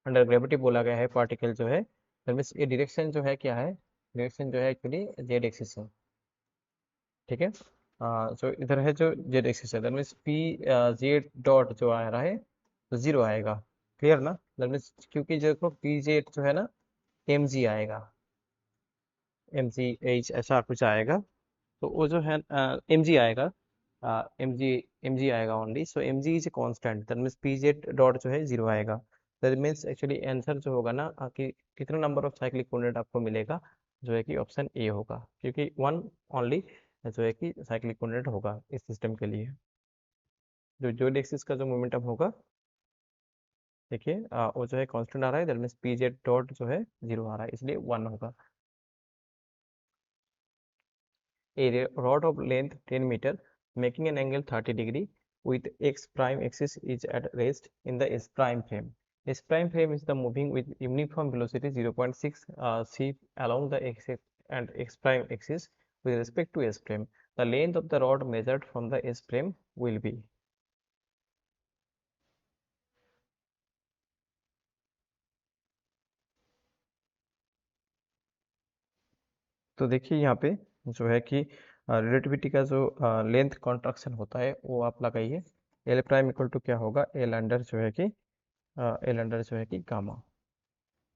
अंडर ग्रेविटी बोला गया है पार्टिकल जो है, दैट मीन्स ये डायरेक्शन जो है क्या है, डायरेक्शन जो है एक्चुअली जेड एक्सिस है। ठीक है, जो इधर है जो जेड एक्सिस है that means P Z dot जो आ रहा है तो जीरो आएगा। क्लियर ना, दैट मीन्स क्योंकि जो पी जेड जो है ना एम जी आएगा, एम जी एच ऐसा कुछ आएगा। तो वो जो है एम जी आएगा, एम जी आएगा only. So M G is a constant that means P Z dot जो है जीरो आएगा। दैट मीन्स एक्चुअली आंसर जो होगा ना कि कितना नंबर ऑफ साइक्लिक कोऑर्डिनेट आपको मिलेगा, जो है कि ऑप्शन ए होगा, क्योंकि वन ओनली जो है कि साइक्लिक कोऑर्डिनेट होगा इस सिस्टम के लिए। जो जो एक्सिस का जो मोमेंटम होगा देखिए वो जो है कांस्टेंट आ रहा है that means P Z dot जो है जीरो आ रहा है, इसलिए वन होगा। A rod of length 10 meter making an angle 30 degree with x prime axis is at rest in the S prime frame. S prime frame is the moving with uniform velocity 0.6 c along the x and x prime axis with respect to S frame. The length of the rod measured from the S frame will be. तो देखिए यहाँ पे जो है कि relativity का जो length contraction होता है वो आप लगाइए। एल प्राइम इक्वल टू क्या होगा, एल अंडर जो है कि एल अंडर जो है कि गामा।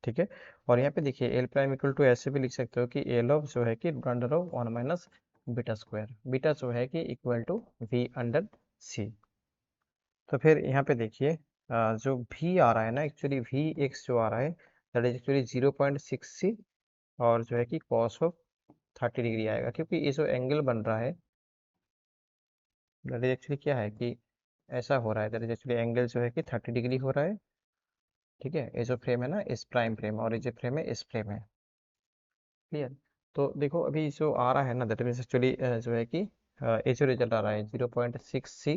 ठीक है, और यहाँ पे देखिए एल प्राइम इक्वल टू ऐसे भी लिख सकते हो कि एल ऑफ जो है कि under of one minus beta square, beta जो है कि इक्वल टू वी अंडर सी। तो फिर यहाँ पे देखिए जो भी आ रहा है ना एक्चुअली वी एक्स जो आ रहा है दैट इज एक्चुअली 0.6 सी और जो है कि कॉस ऑफ 30 डिग्री आएगा, क्योंकि ये जो एंगल बन रहा है दैट इज एक्चुअली क्या है कि ऐसा हो रहा है, दैट इज एक्चुअली एंगल जो है कि 30 डिग्री हो रहा है। ठीक है, ये जो फ्रेम है ना इस प्राइम फ्रेम और ये जो फ्रेम है इस फ्रेम है। क्लियर। तो देखो अभी जो आ रहा है ना दैट मीन्स एक्चुअली जो है कि ये जो रिजल्ट आ रहा है 0.6 सी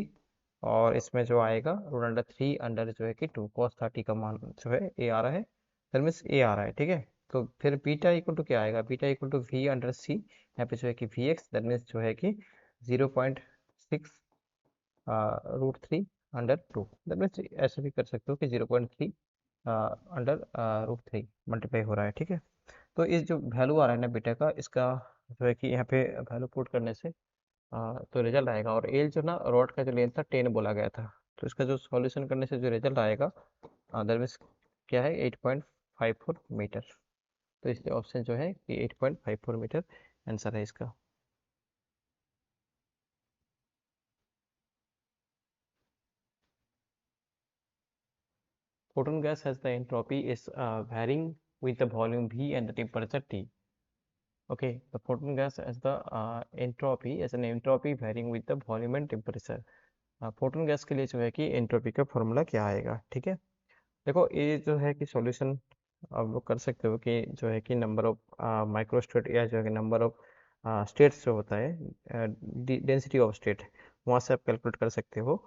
और इसमें जो आएगा रूट अंडर थ्री अंडर जो है कि टू कॉस 30 का मान जो है ए आ रहा है, दैट मीन्स ए आ रहा है। ठीक है, तो फिर बीटा इक्वल टू क्या आएगा, beta equal to V under C, यहाँ पे जो है कि वी एक्स दैट मीन्स जो है कि 0.6 root three under two, that means ऐसे भी कर सकते हो कि 0.3 अंडर रूट थ्री मल्टीप्लाई हो रहा है। ठीक है, तो इस जो वैल्यू आ रहा है ना बीटा का इसका जो है कि यहाँ पे वैल्यू पुट करने से तो रिजल्ट आएगा। और एल जो ना रॉड का जो लेंथ था 10 बोला गया था, तो इसका जो सॉल्यूशन करने से जो रिजल्ट आएगा दैट मीन्स क्या है 8.54 मीटर। तो इसलिए ऑप्शन जो है कि 8.54 मीटर आंसर है इसका। Photon gas has the entropy is varying with the volume V and the temperature T. Okay, the photon gas has the entropy as an entropy varying with the volume and temperature. Photon gas के लिए जो है कि entropy का formula क्या आएगा। ठीक है, देखो ये जो है कि सॉल्यूशन आप लोग कर सकते हो कि जो है कि नंबर ऑफ माइक्रोस्टेट या जो है कि नंबर ऑफ स्टेट्स जो होता है डेंसिटी ऑफ स्टेट वहाँ से आप कैलकुलेट कर सकते हो।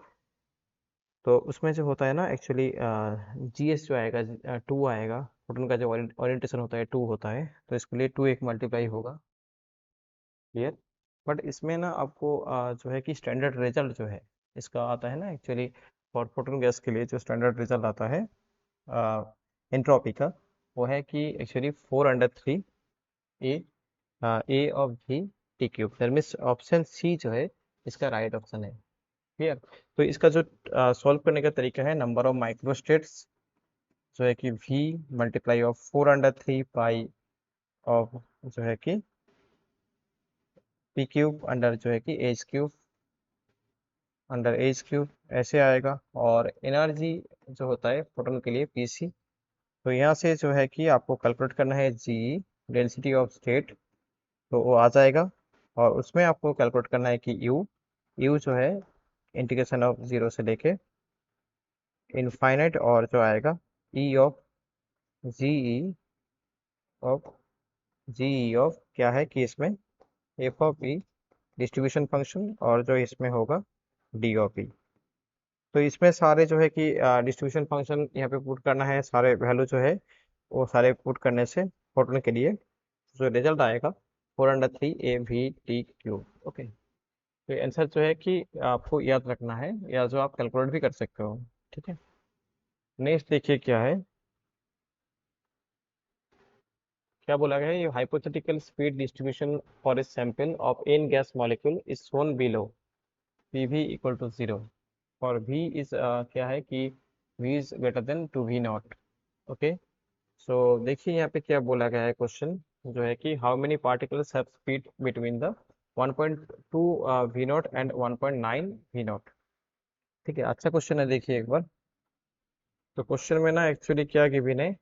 तो उसमें जो होता है ना एक्चुअली जी एस जो आएगा टू आएगा, फोटोन का जो ओरिएंटेशन होता है टू होता है, तो इसके लिए टू एक मल्टीप्लाई होगा। क्लियर। बट इसमें ना आपको जो है कि स्टैंडर्ड रिजल्ट जो है इसका आता है ना एक्चुअली फॉर फोटोन गैस के लिए जो स्टैंडर्ड रिजल्ट आता है एंट्रोपी का, वो है कि actually 4/3 A A of V T cube. That means option C जो है इसका राइट ऑप्शन है। क्लियर। तो इसका जो सॉल्व करने का तरीका है, नंबर ऑफ माइक्रोस्टेट्स जो है कि v multiply of 4/3 pi of जो है कि पी क्यूब अंडर जो है कि H cube under H cube ऐसे आएगा। और एनर्जी जो होता है फोटोन के लिए पीसी। तो यहाँ से जो है कि आपको कैलकुलेट करना है जी डेंसिटी ऑफ स्टेट, तो वो आ जाएगा। और उसमें आपको कैलकुलेट करना है कि यू यू जो है इंटीग्रेशन ऑफ जीरो से लेके इनफाइनाइट, और जो आएगा E of G E of G E of क्या है कि इसमें F of E distribution function, और जो इसमें होगा डी ऑफ ई। तो इसमें सारे जो है कि डिस्ट्रीब्यूशन फंक्शन यहाँ पे पुट करना है, सारे वैल्यू जो है वो सारे पुट करने से फोटोन के लिए जो रिजल्ट आएगा 4/3 A V T cube. Okay. तो आंसर जो है कि आपको याद रखना है, या जो आप कैलकुलेट भी कर सकते हो। ठीक है। नेक्स्ट देखिए क्या है, क्या बोला गया है, hypothetical speed distribution for a sample of N gas molecule is shown below, P V equal to 0 और v इज क्या है कि v is greater than two V not. Okay. So देखिए यहाँ पे क्या बोला गया है, क्वेश्चन जो है कि how many particles have speed between the 1.2 V naught and 1.9 V naught. ठीक है, अच्छा क्वेश्चन है, देखिए एक बार। तो क्वेश्चन में ना एक्चुअली क्या गिवन है,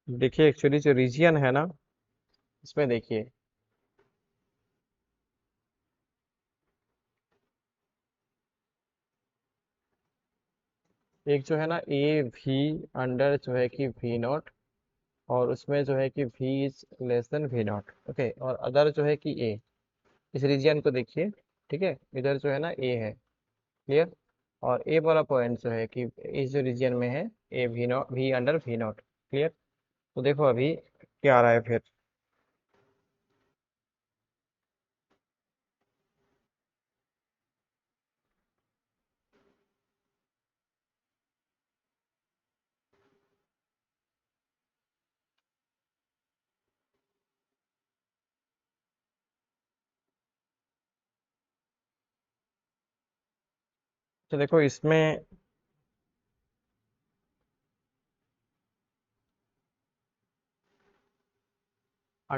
देखिए एक्चुअली जो रीजियन है ना, इसमें देखिए एक जो है ना ए वी अंडर जो है कि वी नॉट, और उसमें जो है कि v is less than V not. Okay. और अदर जो है कि a, इस रीजियन को देखिए। ठीक है, इधर जो है ना a है। क्लियर। और a वाला पॉइंट जो है कि इस जो रीजियन में है a V naught, v under V not. Clear. तो देखो अभी क्या आ रहा है फिर। तो देखो इसमें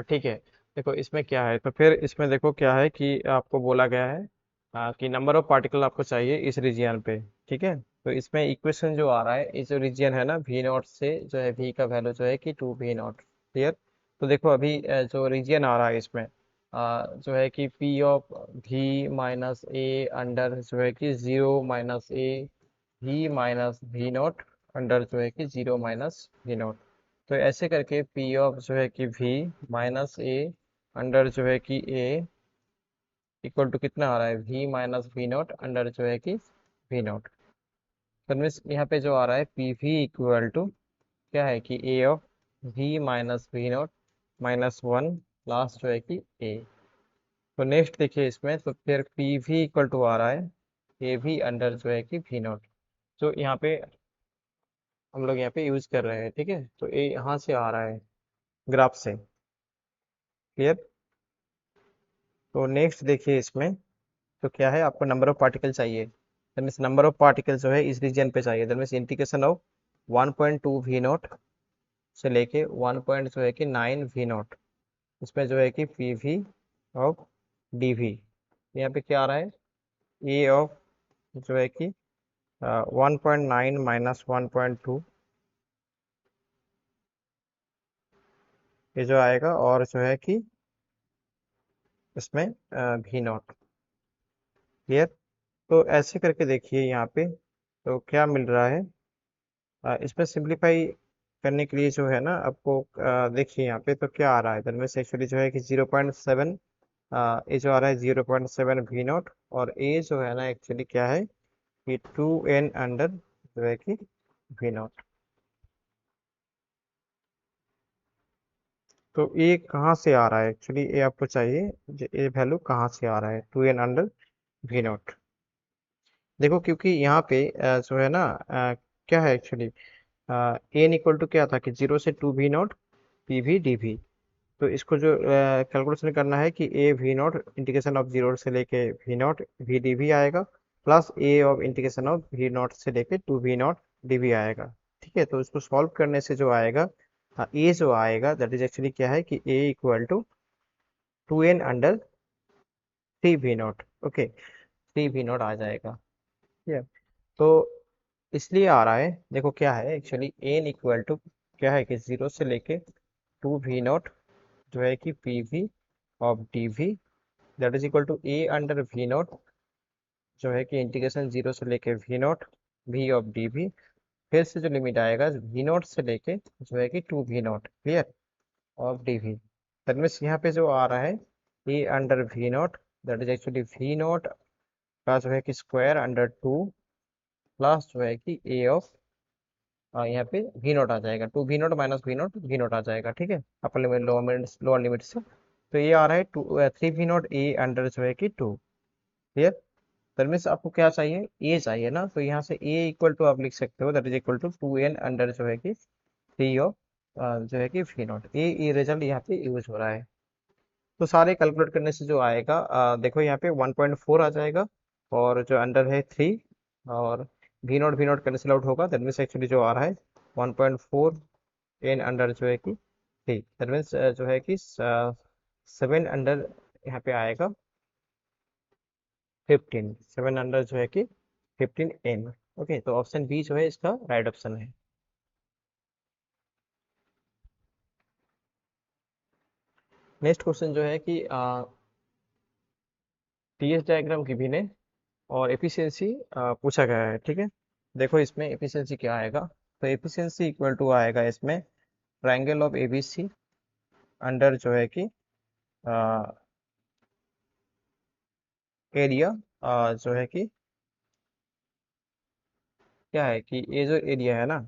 ठीक है। देखो इसमें क्या है, तो फिर इसमें देखो क्या है कि आपको बोला गया है कि नंबर ऑफ पार्टिकल आपको चाहिए इस रीजियन पे। ठीक है। तो इसमें इक्वेशन जो आ रहा है, इस जो रीजियन है ना वी नॉट से, जो है वी का वैल्यू जो है कि 2 वी नॉट। क्लियर। तो देखो अभी जो रीजियन आ रहा है इसमें जो है कि P of V minus A under जो है कि 0 - A V minus V naught under जो है कि 0 - वी नॉट। तो ऐसे करके पी ऑफ जो है कि v माइनस ए अंडर जो है कि a इक्वल टू कितना आ रहा है, v minus V naught under जो है कि वी नॉट। तो मीन्स यहाँ पे जो आ रहा है पी वी इक्वल टू क्या है कि a of v minus V naught -1 last जो है कि a। तो नेक्स्ट देखिए इसमें, तो फिर पी वी इक्वल टू आ रहा है ए वी अंडर जो है कि वी नॉट। जो यहाँ पे हम लोग यहाँ पे यूज कर रहे हैं। ठीक है। तो ये यहाँ से आ रहा है ग्राफ से। क्लियर। तो नेक्स्ट देखिए इसमें, तो क्या है, आपको नंबर ऑफ पार्टिकल चाहिए। दैट मीन्स नंबर ऑफ पार्टिकल जो है इस रीजन पे चाहिए। That means integration of 1.2 V naught से लेके 1 पॉइंट जो है कि 9 वी नॉट, इसमें जो है कि P V of D V. यहाँ पे क्या आ रहा है, ए ऑफ जो है कि 1.9 -1.2, ये जो आएगा, और जो है कि इसमें वी नॉट। क्लियर। तो ऐसे करके देखिए यहाँ पे तो क्या मिल रहा है। इसमें सिंप्लीफाई करने के लिए जो है ना आपको देखिए यहाँ पे तो क्या आ रहा है, इधर में से एक्चुअली जो है कि 0.7, ये जो आ रहा है 0.7 वी नॉट, और ए जो है ना एक्चुअली क्या है कि 2n अंडर जो है कि वी नॉट। तो ए कहाँ से आ रहा है एक्चुअली, ए आपको चाहिए, ए वैल्यू कहाँ से आ रहा है, 2n अंडर वी नॉट। देखो क्योंकि यहाँ पे जो है ना क्या है एक्चुअली, एन इक्वल टू क्या था कि 0 से 2 V naught P V D V. तो इसको जो कैलकुलेशन करना है कि A V naught integration of 0 से लेके वी डी वी आएगा, plus A of integration of V naught से लेके 2 वी नॉट डी वी आएगा। ठीक है, तो इसको सॉल्व करने से जो आएगा, ए जो आएगा दैट इज एक्चुअली क्या है कि A equal to 2n under 3 V not. Okay, 3 V not आ जाएगा। ठीक है, तो इसलिए आ रहा है, देखो क्या है एक्चुअली, एन इक्वल टू क्या है कि 0 से लेके 2 वी नॉट जो है कि P V of D V that is equal to A under V naught जो है कि इंटीग्रेशन 0 से लेके वी ऑफ डी वी, फिर से जो लिमिट आएगा वी नॉट से लेके जो है कि 2 V not, clear, of D V. That means यहाँ पे जो आ रहा है A under V not that is actually V not का जो है कि स्क्वायर अंडर 2 प्लस जो है कि ए ऑफ यहाँ पे वी नॉट आ जाएगा, 2 V not minus V not आ जाएगा। ठीक है, अपर लिमिट लोअर लिमिट से। तो ये आ रहा है 3 वी नॉट ए अंडर जो है कि 2, क्लियर। दैट मीन्स आपको क्या चाहिए, ए चाहिए ना, तो यहाँ से ए इक्वल टू आप लिख सकते हो that is equal to 2n under जो है कि 3 ऑफ जो है कि वी नॉट। ए रिजल्ट यहाँ पे यूज हो रहा है। तो सारे कैलकुलेट करने से जो आएगा देखो यहाँ पे 1.4 आ जाएगा, और जो अंडर है 3, और वी नॉट कैंसिल आउट होगा, दैट मीन्स एक्चुअली जो आ रहा है 1.4 एन अंडर जो है कि 3, दैट मीन्स जो है कि 7 अंडर यहाँ पे आएगा 15, 7 अंडर जो है कि 15 n। ओके, तो ऑप्शन बी जो है इसका राइट ऑप्शन है। नेक्स्ट क्वेश्चन जो है कि टीएस डायग्राम गिवन है और एफिशिएंसी पूछा गया है। ठीक है, देखो इसमें एफिशिएंसी क्या आएगा, तो एफिशिएंसी इक्वल टू आएगा इसमें ट्रायंगल ऑफ एबीसी अंडर जो है कि एरिया जो है कि क्या है कि ये जो एरिया है ना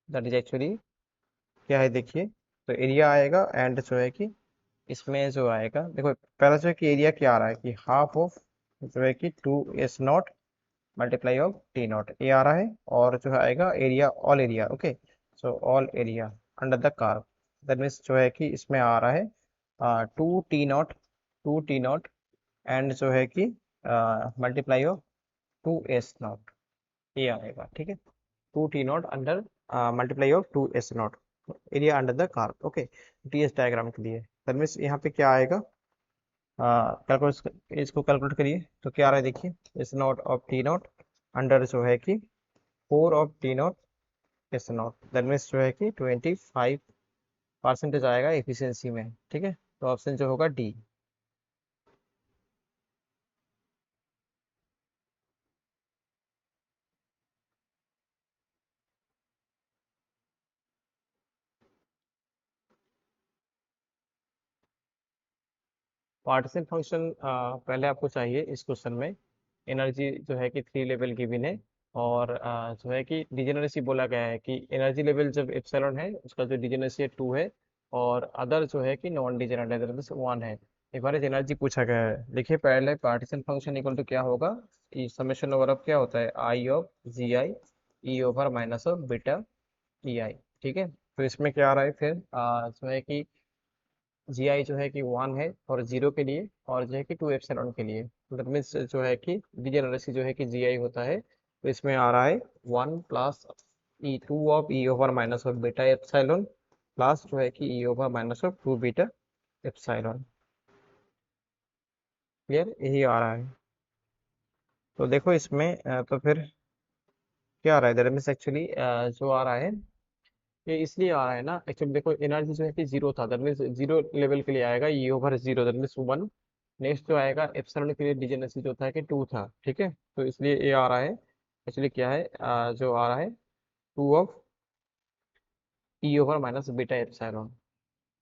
दैट इज एक्चुअली क्या है, देखिए, तो एरिया आएगा एंड जो है कि इसमें जो आएगा, देखो पहला जो है कि एरिया क्या आ रहा है कि हाफ ऑफ जो है कि 2s not multiply of T0 ये आ रहा है, और जो है आएगा area, all area. Okay, so all area under the curve, that means जो है कि इसमें आ रहा है 2T0 एंड जो है कि मल्टीप्लाई ऑफ 2s नॉट ये आएगा। ठीक है, 2T0 under multiply of 2s naught area under the curve. Okay, TS diagram के लिए दैट मीन्स यहाँ पे क्या आएगा, कैलकुलेट, इसको कैलकुलेट करिए तो क्या आ रहा है, देखिए, s0 ऑफ T0 अंडर जो है कि 4 of T0 s0, that means जो है कि 25% आएगा एफिशिएंसी में। ठीक है, तो ऑप्शन जो होगा डी। पार्टीशन फंक्शन पहले आपको चाहिए इस क्वेश्चन में, एनर्जी जो है कि 3 लेवल गिवन है, और जो है कि डिजेनरेसी बोला गया है कि एनर्जी लेवल जब एप्सिलॉन है उसका जो डिजेनरेसी 2 है, और अदर जो है कि नॉन डिजेनरेट है 1 है। एवरेज एनर्जी पूछा गया है। देखिए पहले पार्टीशन फंक्शन इक्वल टू क्या होगा, समेशन ओवर ऑफ क्या होता है, I of G I E over minus of beta E I. ठीक है, तो इसमें क्या आ रहा है फिर जो है कि जी आई जो है कि 1 है और 0 के लिए, और जो है कि 2 एप्सिलॉन के लिए। दैट मीन्स जो है कि डिजेनरेसी जो है कि जी आई होता है, तो इसमें आ रहा है 1 plus E2 of E over minus of beta epsilon plus जो है कि E over minus of 2 beta epsilon. Clear, यही आ रहा है। तो देखो इसमें तो फिर क्या आ रहा है, दैट मीन्स एक्चुअली जो आ रहा है ये इसलिए आ रहा है ना, एक्चुअली देखो एनर्जी जो है कि 0 था, दैट मीन्स 0 लेवल के लिए आएगा ई ओवर 0, दैट मीन्स 1। नेक्स्ट जो आएगा एप्सिलॉन के लिए डिजेनरेसी जो था कि 2 था। ठीक है, तो इसलिए ये आ रहा है, एक्चुअली क्या है जो आ रहा है 2 of E over minus beta epsilon.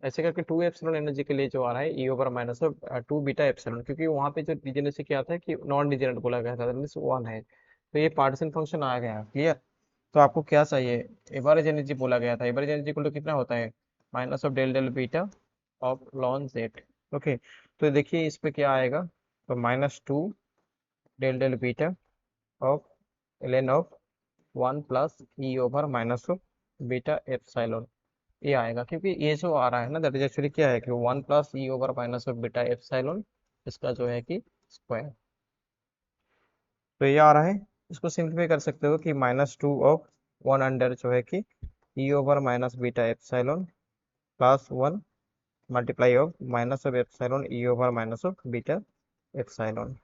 ऐसे करके 2 एप्सिलॉन एनर्जी के लिए जो आ रहा है ई over minus of 2 beta epsilon, क्योंकि वहाँ पे जो डिजेनरेसी क्या था कि नॉन डिजेनरेट बोला गया था, दैट मीन्स 1 है। तो ये पार्टीशन फंक्शन आ गया, क्लियर। तो आपको क्या चाहिए, एवरेज एनर्जी बोला गया था, एवरेज एनर्जी को तो कितना होता है minus of del del beta of ln Z. Okay, तो देखिए इस पे क्या आएगा, तो -2 del del beta of ln of 1 plus E over minus of beta epsilon, ये आएगा। क्योंकि ये जो आ रहा है ना, दैट इज एक्चुअली क्या है कि 1 plus E over minus of beta epsilon, इसका जो है कि स्क्वायर, तो ये आ रहा है। इसको सिंप्लीफाई कर सकते हो कि -2 ऑफ 1 अंडर जो है कि E over minus beta epsilon plus 1 multiply of minus of epsilon E over minus of beta epsilon.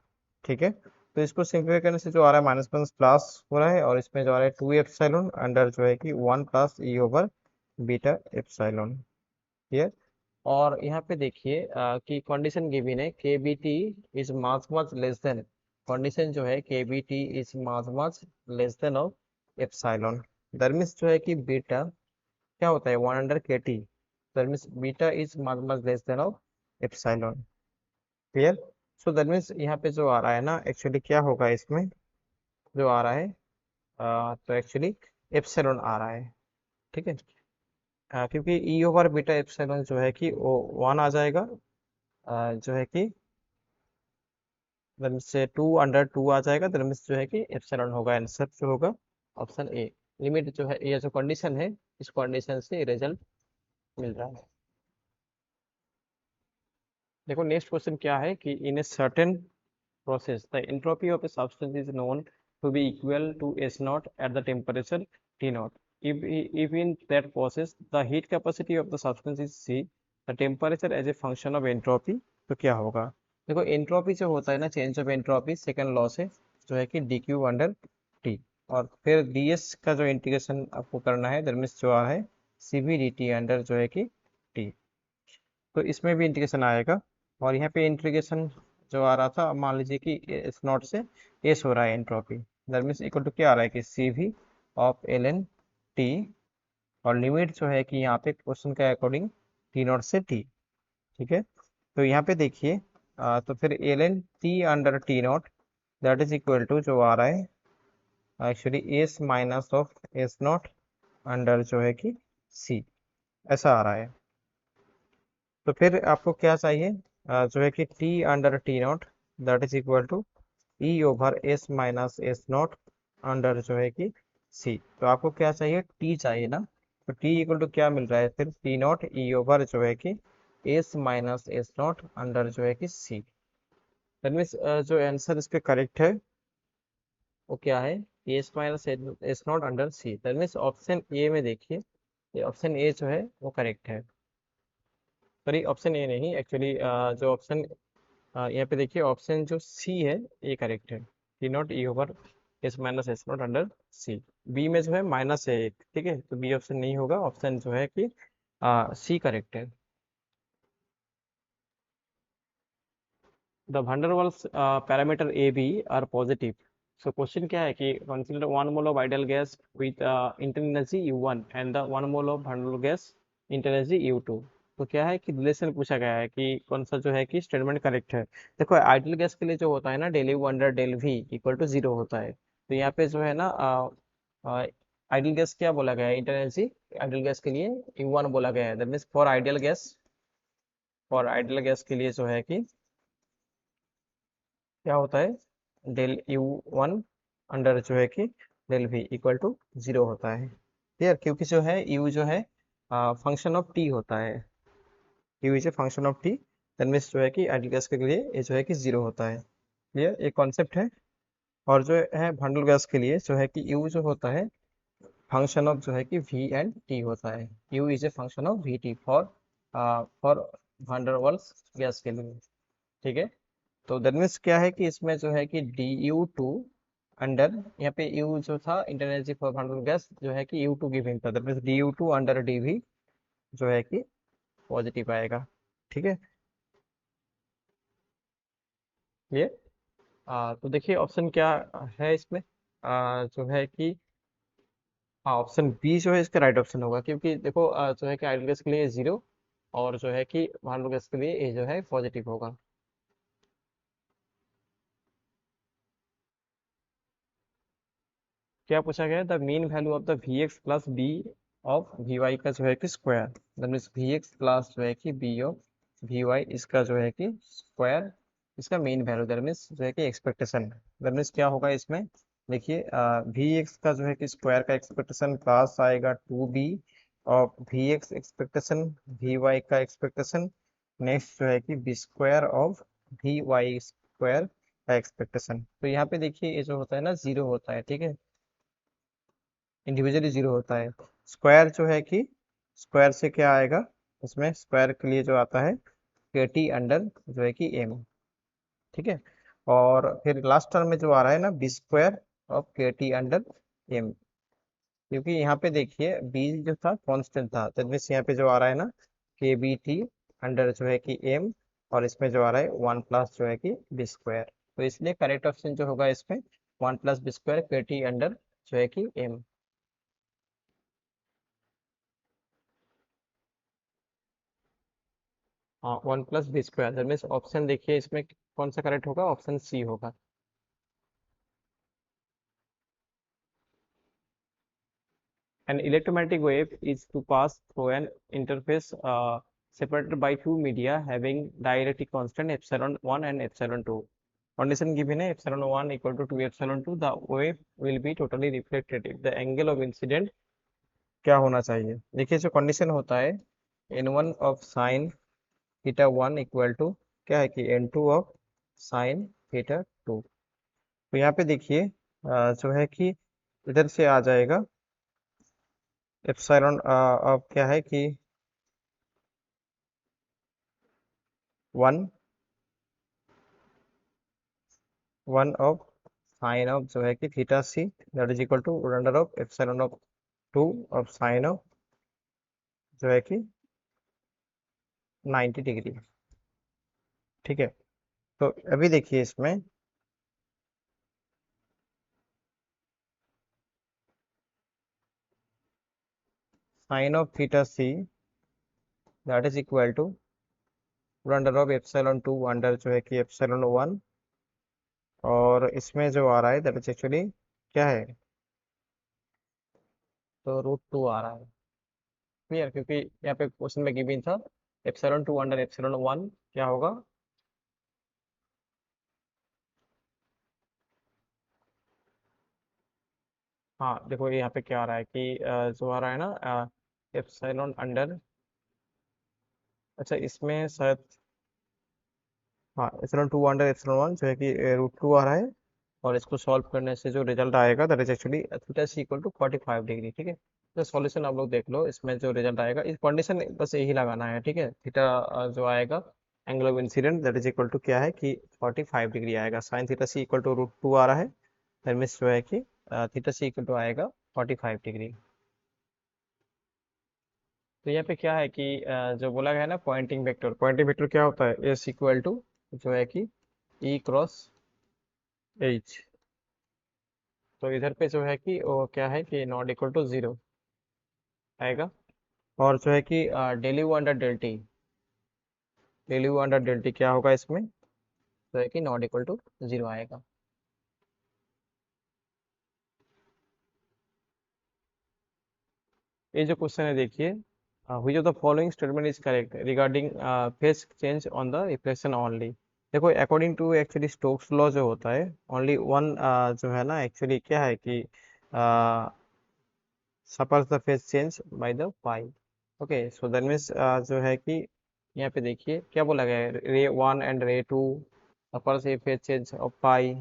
ठीक है, तो इसको सिंप्लीफाई करने से जो आ रहा है माइनस प्लस प्लस हो रहा है, और इसमें जो आ रहा है 2 एप्सिलॉन अंडर जो है कि 1 plus E over beta epsilon. Clear. और यहाँ पे देखिए कि कंडीशन गिवन है के B T is much much less than, condition जो है के B T is much much less than of epsilon. That means जो है कि बीटा क्या होता है 1 अंडर के T, that means beta is much much less than of epsilon. Clear. So that means यहाँ पे जो आ रहा है ना, एक्चुअली क्या होगा इसमें जो आ रहा है, तो एक्चुअली एप्सिलॉन आ रहा है। ठीक है, क्योंकि ई ओवर बीटा एप्सिलॉन जो है कि वो 1 आ जाएगा, जो है कि से 2 अंडर 2 आ जाएगा, जो है कि एप्सिलॉन होगा, आंसर जो होगा ऑप्शन ए। लिमिट जो है, ये जो कंडीशन है, इस कंडीशन से रिजल्ट मिल रहा है। देखो नेक्स्ट क्वेश्चन क्या है कि in a certain process, the entropy of a substance is known to be equal to S naught at the temperature T naught. If in that process the heat capacity of the substance is C, the temperature as a function of entropy, तो क्या होगा। देखो entropy जो होता है ना, change of entropy second law से जो है कि डी क्यू अंडर टी, और फिर डी एस का जो इंटीग्रेशन आपको करना है, दैट मीन्स जो आ है सी वी डी टी अंडर जो है कि टी, तो इसमें भी इंटीग्रेशन आएगा। और यहाँ पे इंटीग्रेशन जो आ रहा था, अब मान लीजिए कि एस नॉट से एस हो रहा है entropy, that means equal to क्या आ रहा है कि C V of L N T, और लिमिट जो है कि यहाँ पे क्वेश्चन के अकॉर्डिंग टी नॉट से टी। ठीक है, तो यहाँ पे देखिए तो फिर L N T under T not that is equal to जो आ रहा है actually S minus of S not under जो है कि सी, ऐसा आ रहा है। तो फिर आपको क्या चाहिए, जो है कि T under T not that is equal to E over S minus S not under जो है कि सी, तो आपको क्या चाहिए, टी चाहिए ना, तो टी इक्वल टू क्या मिल रहा है फिर टी नॉट ई ओवर जो है कि S minus S not under जो है कि सी। दैट मीन्स जो आंसर इस पे करेक्ट है वो क्या है, S minus S not under C. That means option A में देखिए, ये ऑप्शन ए जो है वो करेक्ट है। सॉरी, ऑप्शन ए नहीं एक्चुअली, जो ऑप्शन यहाँ पे देखिए ऑप्शन जो सी है ये करेक्ट है, T not E over S minus S not under C. B में जो है माइनस है एक, ठीक है, तो बी ऑप्शन नहीं होगा, ऑप्शन जो है कि सी करेक्ट है। The van der Waals parameter A B are positive, so question क्या है कि consider 1 mole of ideal gas with internal energy U1 and the 1 mole of van der gas internal energy U2। तो क्या है कि रिलेशन पूछा गया है कि कौन सा जो है कि स्टेटमेंट करेक्ट है। देखो आइडियल गैस के लिए जो होता है ना, del U under del V equal to 0 होता है, तो यहाँ पे जो है ना आइडियल गैस क्या बोला गया है, इंटरनल एनर्जी आइडियल गैस के लिए U1 बोला गया है, that means for ideal gas के लिए जो है कि क्या होता है, डेल U1 अंडर जो है कि डेल वी इक्वल टू 0 होता है। क्लियर, क्योंकि जो है यू जो है फंक्शन ऑफ टी होता है, U is a function of T, that means जो है कि आइडियल गैस के लिए ये जो है कि 0 होता है। क्लियर, एक कॉन्सेप्ट है। और जो है भंडुल गैस के लिए जो है कि यू जो होता है फंक्शन ऑफ जो है कि वी एंड टी होता है, U is a function of V T for van der Waals gas के लिए। ठीक है, तो दैट मीन्स क्या है कि इसमें जो है कि डी यू टू अंडर, यहाँ पे यू जो था internal energy for van der gas जो है कि U2 गिवन था, that means D U two under D V जो है कि पॉजिटिव आएगा। ठीक है, ये तो देखिए ऑप्शन क्या है इसमें, जो है कि हाँ ऑप्शन बी जो है इसका राइट ऑप्शन होगा, क्योंकि देखो जो है कि आइडियल गैस के लिए 0, और जो है कि वंडर गैस के लिए ये जो है पॉजिटिव होगा। क्या पूछा गया, the mean value of the V X plus B of V Y का जो है कि square, that means V X plus जो है कि बी ऑफ वी वाई, इसका जो है कि स्क्वायर, इसका मेन वैल्यू, दैट मीन्स जो है कि एक्सपेक्टेशन, दैट मीन्स क्या होगा इसमें, देखिए वी एक्स का जो है कि स्क्वायर का एक्सपेक्टेशन प्लस आएगा 2b, और V X expectation V Y का एक्सपेक्टेशन, नेक्स्ट जो है कि B square of V Y square का एक्सपेक्टेशन। तो यहाँ पे देखिए ये जो होता है ना, जीरो होता है, ठीक है, इंडिविजुअली जीरो होता है। स्क्वायर जो है कि स्क्वायर से क्या आएगा, इसमें स्क्वायर के लिए जो आता है के टी अंडर जो है कि एम, ठीक है, और फिर लास्ट टर्म में जो आ रहा है ना बी स्क्वायर ऑफ के टी अंडर एम, क्योंकि यहाँ पे देखिए बी जो था कांस्टेंट था, तो मीन्स यहाँ पे जो आ रहा है ना के बी टी अंडर जो है कि एम, और इसमें जो आ रहा है 1 प्लस जो है कि बी स्क्वायर, तो इसलिए करेक्ट ऑप्शन जो होगा इसमें 1 प्लस बी स्क्वायर के टी अंडर जो है कि एम। हाँ 1 plus B square, that means option देखिए इसमें कौन सा करेक्ट होगा, ऑप्शन सी होगा। An electromagnetic wave is to pass through an interface separated by two media having dielectric constant epsilon 1 and epsilon 2. Condition given है epsilon 1 equal to 2 epsilon 2. The wave will be totally reflected if the angle of incident क्या होना चाहिए। देखिए जो condition होता है n1 of sine theta 1 equal to क्या है कि n2 ऑफ साइन थीटा 2। तो यहाँ पे देखिए जो है कि इधर से आ जाएगा एप्सिलॉन अब क्या है कि 1 ऑफ साइन ऑफ जो है कि theta C, that is equal to under of epsilon of 2 of sine of जो है कि 90 डिग्री, ठीक है। तो अभी देखिए इसमें sine of theta C that is equal to under of epsilon 2 under जो है कि एप्सिलॉन 1, और इसमें जो आ रहा है दैट इज एक्चुअली क्या है, तो √2 आ रहा है, क्लियर, क्योंकि यहाँ पे क्वेश्चन में गिवन था एप्सिलॉन 2 अंडर एप्सिलॉन 1 क्या होगा। हाँ देखो यहाँ पे क्या आ रहा है कि जो आ रहा है ना एप्सिलॉन अंडर, अच्छा इसमें शायद, हाँ एप्सिलॉन 2 अंडर एप्सिलॉन 1 जो है कि √2 आ रहा है, और इसको सॉल्व करने से जो रिजल्ट आएगा that is actually theta C equal to 45 degree, ठीक है। तो सॉल्यूशन आप लोग देख लो, इसमें जो रिजल्ट आएगा इस कंडीशन बस यही लगाना है, ठीक है। थीटा जो आएगा angle of incidence that is equal to क्या है कि 45 डिग्री आएगा, sine theta C equal to √2 आ रहा है, दैट मीन्स जो है कि थीटा सी इक्वल टू आएगा 45 डिग्री। तो यहाँ पे क्या है कि जो बोला गया है ना पॉइंटिंग वेक्टर, पॉइंटिंग वेक्टर क्या होता है, एस इक्वल टू जो है कि ई क्रॉस एच, तो इधर पे जो है कि वो क्या है कि नॉट इक्वल टू जीरो आएगा, और जो है कि del U under del T, del U under del T क्या होगा इसमें, जो है कि नॉट इक्वल टू जीरो आएगा। ये जो क्वेश्चन है देखिए, which of the following statement is correct regarding phase change on the reflection only। देखो according to actually Stokes law जो होता है ओनली वन जो है ना एक्चुअली क्या है कि suffers the phase change by the pi. Okay so that means जो है कि यहाँ पे देखिए क्या बोला गया है, रे 1 and ray 2 suffers a phase change of pi,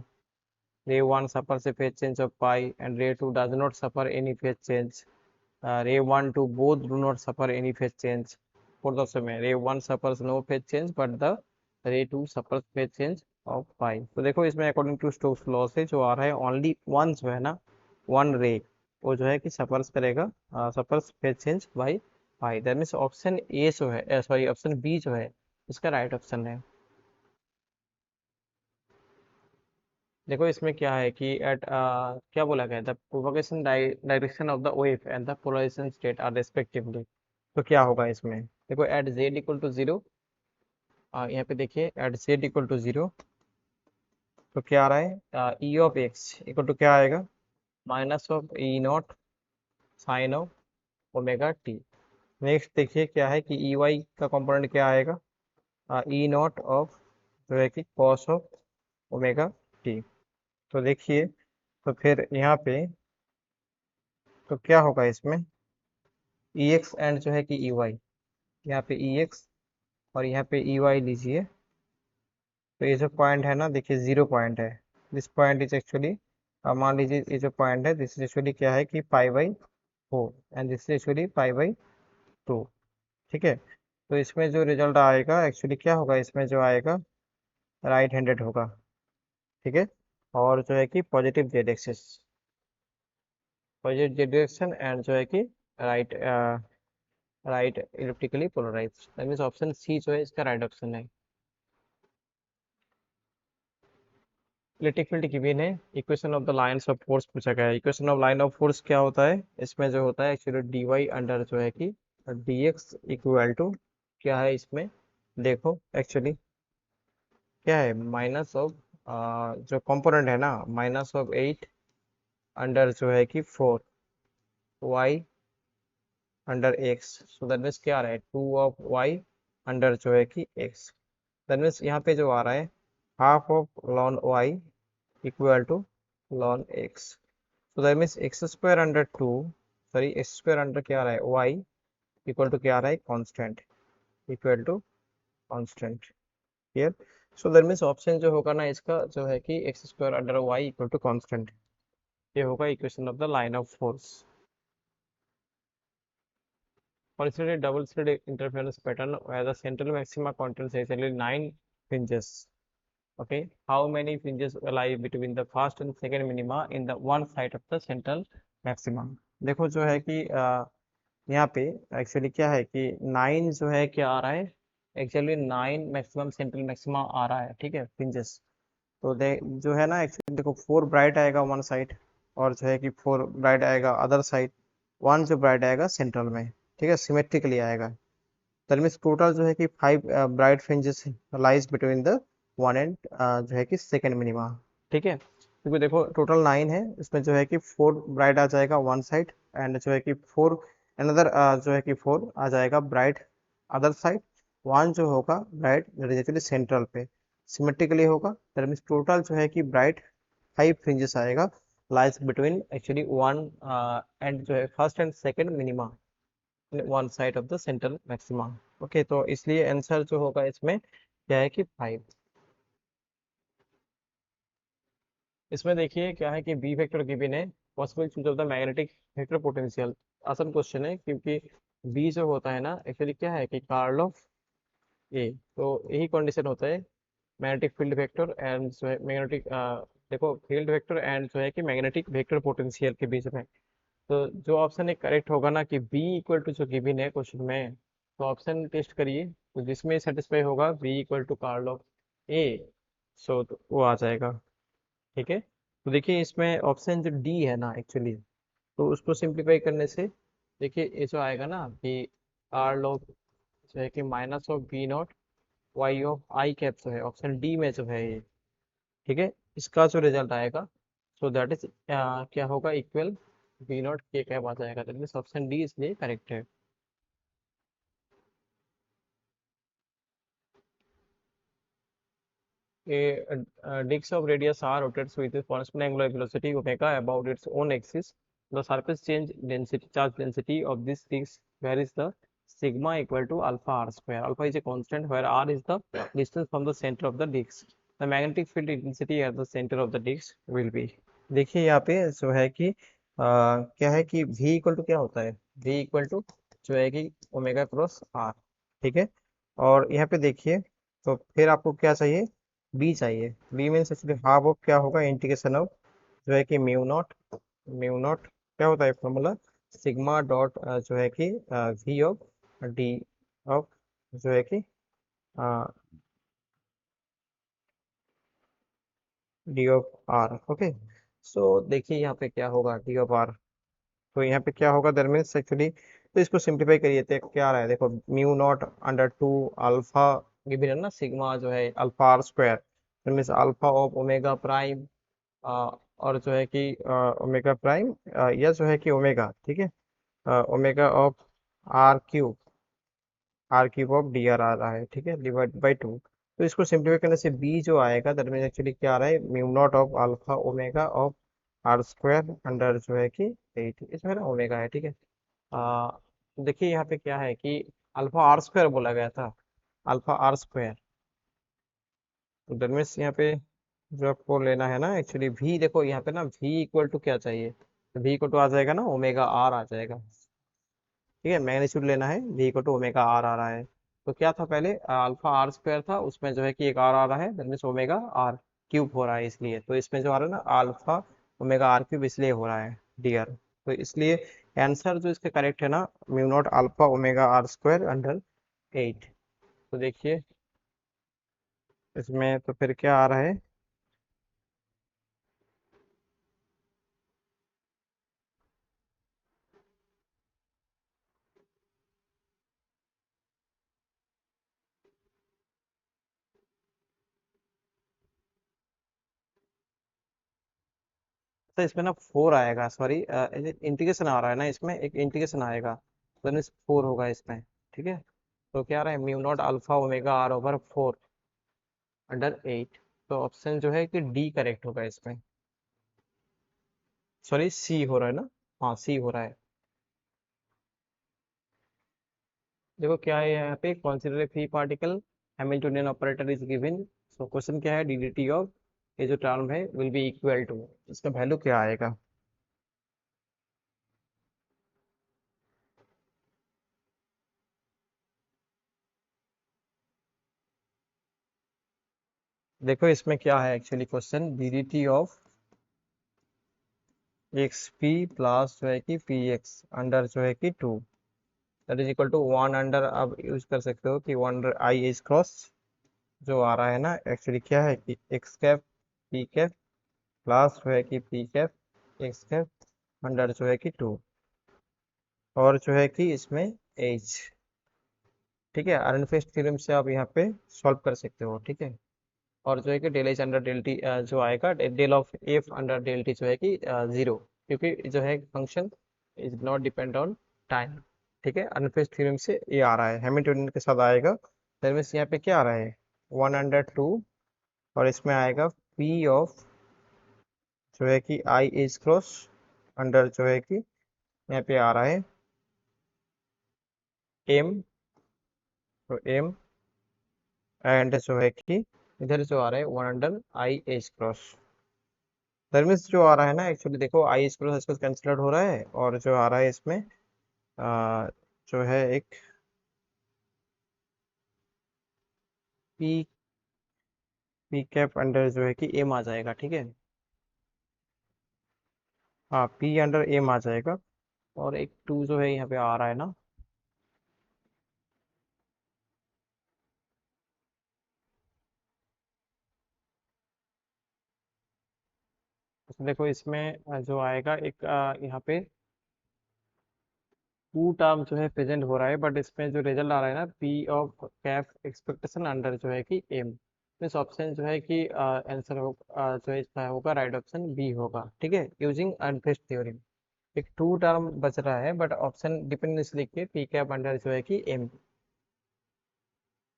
ray 1 suffers a phase change of pi and ray 2 does not suffer any phase change। ray 1 2 both do not suffer any phase change। for the समय ray 1 suffers no phase change but the ray 2 suffers phase change of pi। तो देखो इसमें according to Stokes law से जो आ रहा है only one जो है ना, वन रे वो जो है कि सफर्स करेगा, suffers phase change by pi, that means option A जो है, सॉरी ऑप्शन बी जो है इसका राइट ऑप्शन है। देखो इसमें क्या है कि एट क्या बोला गया है, the propagation direction of the wave and the polarization state are respectively. तो क्या होगा इसमें, देखो at Z equal to zero, यहाँ पे देखिए at Z equal to zero, तो क्या आ रहा है E of X equal to क्या आएगा, minus of E not sine of omega T. Next देखिए क्या है कि ई वाई का कंपोनेंट क्या आएगा, ई नॉट ऑफ जो है कि कॉस ऑफ ओमेगा टी। तो देखिए, तो फिर यहाँ पे तो क्या होगा इसमें, ई एक्स एंड जो है कि ई वाई, यहाँ पे ई एक्स और यहाँ पे ई वाई लीजिए। तो ये जो पॉइंट है ना, देखिए जीरो पॉइंट है। दिस पॉइंट इज एक्चुअली, मान लीजिए ये जो पॉइंट है दिस इज एक्चुअली क्या है कि pi by four and this is actually pi by two. ठीक है, तो इसमें जो रिजल्ट आएगा एक्चुअली क्या होगा, इसमें जो आएगा राइट हैंडेड होगा। ठीक है, और जो है कि positive Z axis, positive Z direction and जो है कि right right elliptically polarise, that means option C जो है इसका राइट ऑप्शन है। इलेक्ट्रिक फील्ड गिवन है, equation of the lines of force पूछा गया है। Equation of line of force क्या होता है, इसमें जो होता है एक्चुअली डी वाई अंडर जो है कि डी एक्स इक्वल टू क्या है इसमें, देखो एक्चुअली क्या है, माइनस ऑफ जो कंपोनेंट है ना, माइनस ऑफ 8 अंडर जो है कि 4 Y under X. So that means क्या आ रहा है, 2 ऑफ वाई अंडर जो है कि एक्स। दैट मीन्स यहाँ पे जो आ रहा है half of ln Y equal to ln X. So that means X square under two, sorry X square under क्या आ रहा है वाई इक्वल टू क्या आ रहा है constant, equal to constant. Clear. So that means option जो होगा ना इसका जो है कि X square under Y equal to constant, ये होगा equation of the line of force. Consider double slit interference pattern where the central maxima contains exactly 9 fringes. Okay, how many fringes lie between the first and second minima in the one side of the central maxima? देखो जो है कि यहाँ पे actually क्या है कि 9 जो है क्या आ रहा है, एक्चुअली 9 मैक्सिमम सेंट्रल मैक्सिमा आ रहा है। ठीक है, फ्रिंजेस। तो जो है ना एक्चुअली देखो 4 ब्राइट आएगा वन साइड, और जो है कि 4 ब्राइट आएगा अदर साइड, वन जो ब्राइट आएगा सेंट्रल में। ठीक है, सिमेट्रिकली आएगा। दैट मीन्स टोटल जो है कि 5 bright fringes lies between the one and जो है कि सेकेंड मिनिमा। ठीक है, क्योंकि देखो टोटल 9 है, इसमें जो है कि 4 ब्राइट आ जाएगा वन साइड एंड जो है कि 4 अनदर जो है कि 4 आ जाएगा ब्राइट अदर साइड, वन जो होगा ब्राइट एक्चुअली सेंट्रल पे सिमेट्रिकली होगा। दैट मीन्स टोटल जो है कि ब्राइट 5 फ्रिंजेस आएगा lies between actually one and जो है first and second minima one side of the central maxima. Okay, तो इसलिए आंसर जो होगा इसमें क्या है कि 5। इसमें देखिए क्या है कि बी वेक्टर गिवन है, possible choose of the magnetic vector potential. आसान क्वेश्चन है क्योंकि बी जो होता है ना एक्चुअली क्या है कि कार्ल ऑफ ए, तो यही कंडीशन होता है मैग्नेटिक फील्ड वेक्टर एंड जो है मैग्नेटिक देखो फील्ड वेक्टर एंड जो है कि मैग्नेटिक वेक्टर पोटेंशियल के बीच में। तो जो ऑप्शन एक करेक्ट होगा ना कि बी इक्वल टू जो गिवन है क्वेश्चन में, तो ऑप्शन टेस्ट करिए, तो जिसमें सेटिस्फाई होगा B equal to curl of A, so तो वो आ जाएगा। ठीक है, तो देखिए इसमें ऑप्शन जो डी है ना एक्चुअली, तो उसको सिंप्लीफाई करने से देखिए ये जो आएगा ना कि कार्ल ऑफ जो है कि minus of B not Y of I cap जो है ऑप्शन डी में जो है ये। ठीक है, इसका जो रिजल्ट आएगा, सो दैट इज क्या होगा इक्वल बी नॉट के कैप आ जाएगा। दैट मीन्स ऑप्शन डी इसलिए करेक्ट है। A disk of radius r rotates with a constant angular velocity omega about its own axis. The surface change density, charge density of this disk varies the sigma equal to alpha r square. Alpha is a constant where r is the distance from the center of the disk. The magnetic field intensity at the center of the disk will be। देखिए यहाँ पे जो है कि क्या है कि v equal to क्या होता है, v इक्वल टू जो है कि ओमेगा क्रॉस r। ठीक है, और यहाँ पे देखिए, तो फिर आपको क्या चाहिए, बी चाहिए। B means actually half of क्या होगा इंटीग्रेशन ऑफ जो है कि म्यू नॉट, म्यू नॉट क्या होता है फॉर्मूला, सिग्मा डॉट जो है कि वी ऑफ डी ऑफ जो है कि D of are. Okay, so देखिए यहाँ पे क्या होगा डी ऑफ आर, तो यहाँ पे क्या होगा दर मीन्स एक्चुअली, तो इसको सिंप्लीफाई करिए तो क्या आ रहा है, देखो mu not under two alpha given है ना, सिग्मा जो है alpha R square means alpha of omega prime और जो है कि ओमेगा प्राइम या जो है कि ओमेगा। ठीक है, omega of R cube of D R आ रहा है, ठीक है, डिवाइड बाई टू। तो इसको सिंप्लीफाई करने से बी जो आएगा दैट मीन एक्चुअली क्या आ रहा है, mu not of alpha omega of R square under जो है कि 8, इसमें ना ओमेगा है, ठीक है। आ, देखिए यहाँ पे क्या है कि अल्फा आर स्क्वायर बोला गया था, अल्फा आर स्क्वायर। तो दैट मीन्स यहाँ पे जो आपको लेना है ना एक्चुअली भी, देखो यहाँ पे ना भी इक्वल टू क्या चाहिए, भी इक्वल टू आ जाएगा ना ओमेगा आर आ जाएगा, ठीक है। मैग्नीट्यूड लेना है, भी इक्वल टू ओमेगा आर आ रहा है। तो क्या था पहले, अल्फा आर स्क्वायर था, उसमें जो है कि एक आर आ रहा है, that means omega R cube हो रहा है, इसलिए तो इसमें जो आ रहा है ना अल्फा ओमेगा आर क्यूब, इसलिए हो रहा है डियर। तो इसलिए आंसर जो इसका करेक्ट है ना, mu not alpha omega R square under 8। तो देखिए इसमें तो फिर क्या आ रहा है, तो इसमें ना 4 आएगा, सॉरी इंटीग्रेशन आ रहा है ना, इसमें एक इंटीग्रेशन आएगा, तो मीन्स 4 होगा इसमें, ठीक है। तो क्या आ रहा है, mu not alpha omega R over 4 under 8। तो ऑप्शन जो है कि डी करेक्ट होगा इसमें, सॉरी सी हो रहा है ना, हाँ सी हो रहा है। देखो क्या है यहाँ पे, consider free particle Hamiltonian operator is given. So question क्या है, डीडीटी ऑफ ये जो टर्म है विल बी इक्वल टू, इसका वैल्यू क्या आएगा। देखो इसमें क्या है actually question, DDT of x P plus जो है कि पी एक्स अंडर जो है कि 2 that is equal to 1 under, अब यूज कर सकते हो कि 1 अंडर आई एच क्रॉस जो आ रहा है ना एक्चुअली क्या है कि x cap P cap plus जो है कि P cap x cap under जो है कि 2, और जो है कि इसमें एच, ठीक है। अर्नफेस्ट थ्योरम से आप यहाँ पे सॉल्व कर सकते हो, ठीक है। और जो है कि del H under del T जो आएगा, del of F under del T जो है कि 0, क्योंकि जो है function is not depend on time, ठीक है। अर्नफेस्ट थ्योरम से ये आ रहा है, हैमिल्टोनियन के साथ आएगा। दैट मीन्स यहाँ पे क्या आ रहा है, 1/2, और इसमें आएगा पी ऑफ जो है कि आई एच क्रॉस अंडर जो है कि यहाँ पे आ रहा है एम, तो एम एंड जो है कि इधर जो आ रहा है 1/i h cross. That means जो आ रहा है ना एक्चुअली देखो आई एच क्रॉस आजकल कंसिडर्ड हो रहा है, और जो आ रहा है इसमें जो है एक पी पी कैप अंडर जो है कि एम आ जाएगा, ठीक है। हाँ पी अंडर एम आ जाएगा, और एक 2 जो है यहाँ पे आ रहा है ना। तो देखो इसमें जो आएगा एक यहाँ पे 2 टर्म जो है प्रेजेंट हो रहा है, बट इसमें जो रिजल्ट आ रहा है ना P of cap expectation under जो है कि एम, इस ऑप्शन जो है कि आंसर हो जो है इसका होगा राइट ऑप्शन बी होगा, ठीक है, यूजिंग अनफेस्ट थ्योरम। एक 2 टर्म बच रहा है, बट ऑप्शन डिपेंडेंस लिखिए पी कैप अंडर जो है कि एम।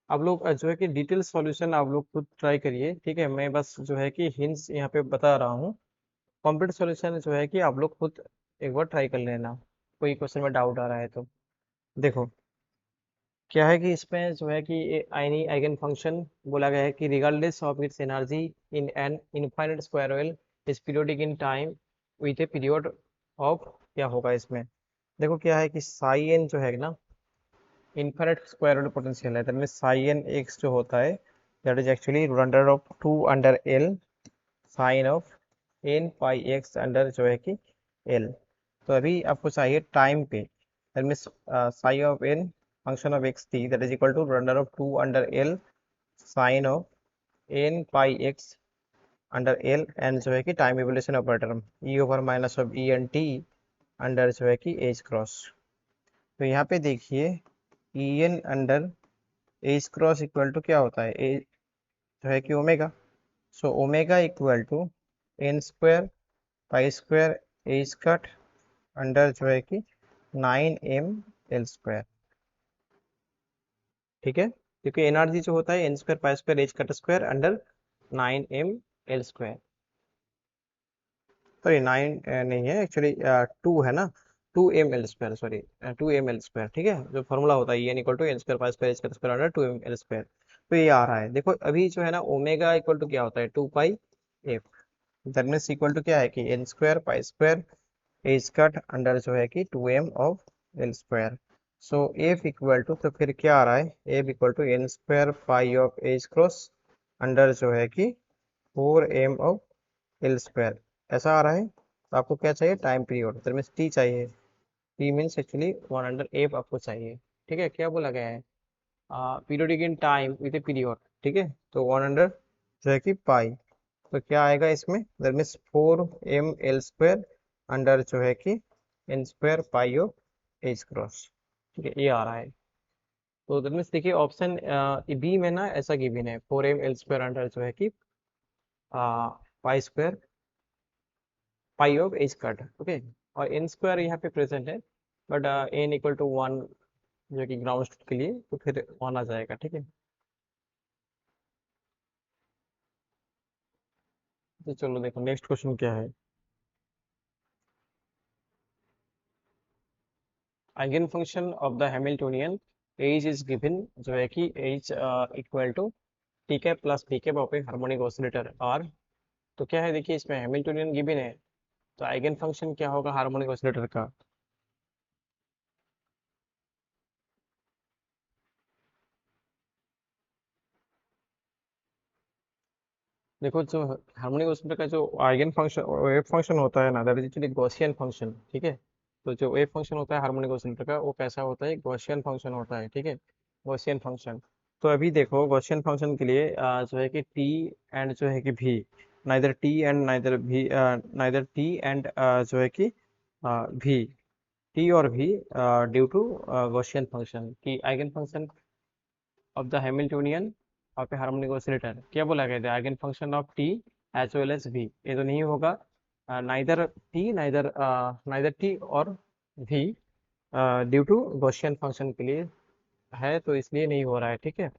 आप लोग जो है कि डिटेल सॉल्यूशन आप लोग खुद ट्राई करिए, ठीक है, मैं बस जो है कि हिंट्स यहाँ पे बता रहा हूँ। कंप्लीट सॉल्यूशन जो है कि आप लोग खुद एक बार ट्राई कर लेना, कोई क्वेश्चन में डाउट आ रहा है तो। देखो क्या है कि इसमें जो है कि एनी आइगन फंक्शन बोला गया है कि regardless of its energy in an infinite square well is periodic in time with a period of, क्या होगा इसमें, देखो क्या है कि साई एन जो है ना इनफाइनाइट स्क्वायर रूट पोटेंशियल है, that means sine N X जो होता है that is actually root under of 2 under L sine of N pi X under जो है कि एल। तो अभी आपको चाहिए टाइम पे, that means psi of N function of X T that is equal to root under of 2 under L sine of N pi X under L, and जो है कि time evolution operator E over minus of E N T under जो है कि H cross. तो यहाँ पे देखिए E N under H cross equal to क्या होता है, ए जो है कि omega. So omega equal to N square pi square H cut under जो है कि 9 ml²। ठीक है, क्योंकि एनर्जी जो होता है n² π² h² under 9 ml²। Sorry 9 नहीं है एक्चुअली, 2 है ना, 2 ml², सॉरी 2 ml²। ठीक है, जो फॉर्मूला होता है n = n² π² h² under 2 ml²। तो ये आ रहा है, देखो अभी जो है ना ओमेगा इक्वल टू क्या होता है 2 π f। That means equal to क्या है कि n² π² h² अंडर जो है कि 2 m/l²। So f equal to, तो फिर क्या आ रहा है, f equal to n² π(h) under जो है कि 4m/l²। ऐसा आ रहा है, तो आपको क्या चाहिए, टाइम पीरियड, तो मीन्स टी चाहिए। टी मीन्स एक्चुअली 1/f आपको चाहिए। ठीक है, क्या बोला गया है, periodic in time with a period. ठीक है, तो 1/, जो है कि पाई, तो क्या आएगा इसमें, दैट मीन्स 4ml² अंडर जो है कि n²π(h)। ठीक है, ये आ रहा है। तो दैट मीन्स देखिए ऑप्शन बी में ना ऐसा गिवन है 4ml² अंडर जो है कि π² π(h²). ओके, और n² यहाँ पे प्रेजेंट है, बट n = 1 जो कि ग्राउंड स्टेट के लिए, तो फिर 1 आ जाएगा। ठीक है, तो चलो देखो नेक्स्ट क्वेश्चन क्या है। Eigen function of the Hamiltonian H is given, जो है कि H equal to T cap plus P cap of a harmonic oscillator are. तो क्या है, देखिए इसमें हैमिल्टोनियन गिवन है, तो आइगन फंक्शन क्या होगा हार्मोनिक ऑसिलेटर का। देखो जो हार्मोनिक ऑसिलेटर का जो आइगन फंक्शन वेव फंक्शन होता है ना, that is actually Gaussian function. ठीक है, तो जो वेव फंक्शन होता है हार्मोनिक ऑसिलेटर का, वो कैसा होता है, गॉसियन फंक्शन होता है। ठीक है, गॉसियन फंक्शन। तो अभी देखो गॉसियन फंक्शन के लिए जो है कि टी एंड जो है कि V, neither T and neither V, neither T and जो है कि भी, टी और V due to Gaussian function की eigen function of the Hamiltonian of a harmonic oscillator, क्या बोला गया था, eigen function of T as well as V. ये तो नहीं होगा, neither T neither neither T और V due to Gaussian function के लिए है, तो इसलिए नहीं हो रहा है। ठीक है,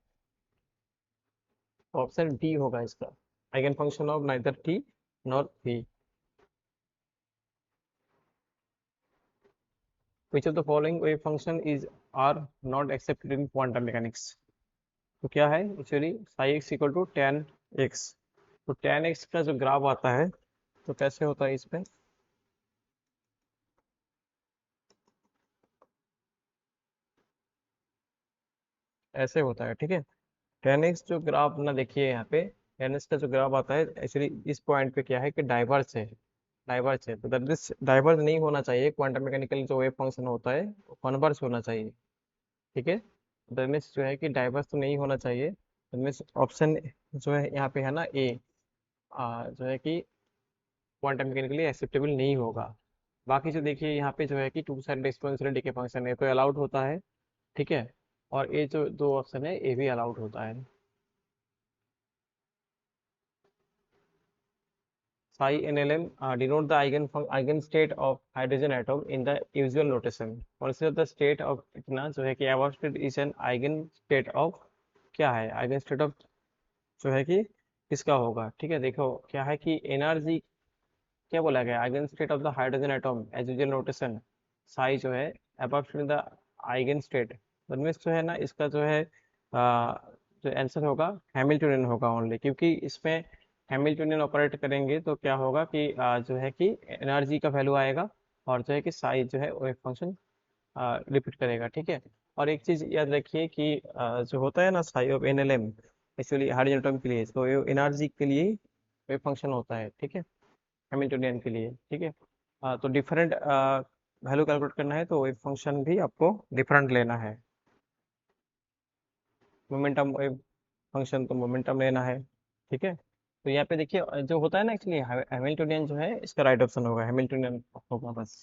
ऑप्शन डी होगा इसका, eigen function of neither T nor भी। Which of the following wave function is are not accepted in quantum mechanics. तो क्या है actually, psi X equal to ten X. तो टेन एक्स का जो ग्राफ आता है, तो कैसे होता है इसमें, ऐसे होता है। ठीक है, टेन एक्स जो ग्राफ ना, देखिए यहाँ पे टेन एक्स का जो ग्राफ आता है, एक्चुअली इस पॉइंट पे क्या है कि डाइवर्स है, डाइवर्स है, तो दैट मीन्स डाइवर्स नहीं होना चाहिए, क्वांटम मैकेनिकल जो वेव फंक्शन होता है वो कन्वर्स होना चाहिए। ठीक है, दैट मीन्स जो है कि डाइवर्स तो नहीं होना चाहिए, दैट मीन्स ऑप्शन जो है यहाँ पे है ना ए, जो है कि क्वांटम मैकेनिकली एक्सेप्टेबल नहीं होगा। बाकी जो देखिए यहाँ पे जो है कि two side exponential decay function है, तो अलाउड होता है। ठीक है, और ये जो दो ऑप्शन है ये भी अलाउड होता है। Psi NLM denote the eigenstate of hydrogen atom in the usual notation. Consider the state of इतना जो है कि above state is an eigenstate of, क्या है eigenstate of, जो है कि किसका होगा। ठीक है, देखो क्या है कि एनर्जी, क्या बोला गया, eigenstate of the hydrogen atom as usual notation, psi जो है above state the eigenstate, that means जो है ना इसका जो है जो आंसर होगा हैमिल्टोनियन होगा ओनली, क्योंकि इसमें हैमिल्टोनियन ऑपरेट करेंगे तो क्या होगा कि जो है कि एनर्जी का वैल्यू आएगा, और जो है कि साइज जो है वो एक फंक्शन रिपीट करेगा। ठीक है, और एक चीज याद रखिए कि जो होता है ना sigh of NLM, actually hydrogen atom के लिए, तो ये एनर्जी के लिए वेव फंक्शन होता है। ठीक है, हैमिल्टोनियन के लिए। ठीक है, तो डिफरेंट वैल्यू कैलकुलेट करना है, तो वेव फंक्शन भी आपको डिफरेंट लेना है। मोमेंटम वेव फंक्शन तो मोमेंटम लेना है। ठीक है, तो यहाँ पे देखिए जो होता है ना एक्चुअली हैमिल्टोनियन जो है इसका राइट ऑप्शन होगा, हैमिल्टोनियन होगा बस।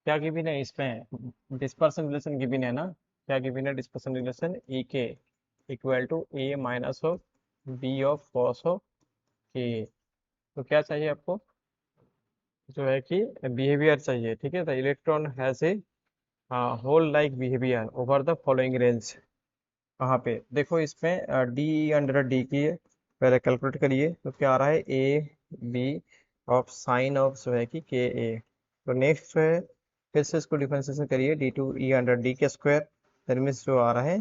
क्या गिवन है इसमें, डिस्पर्सन रिलेशन गिवन है ना, क्या गिवन है, dispersion relation E K equal to A minus of B of cos of K. तो क्या चाहिए आपको, जो है कि बिहेवियर चाहिए, ठीक है। The electron has a hole like behaviour over the following range. कहाँ पे देखो, इसमें डी अंडर डी की है, पहले कैलकुलेट करिए तो क्या आ रहा है, A B of sine of जो है कि के ए। तो नेक्स्ट जो है, फिर से इसको डिफरेंशिएशन करिए, D two E under D K square, that means जो आ रहा है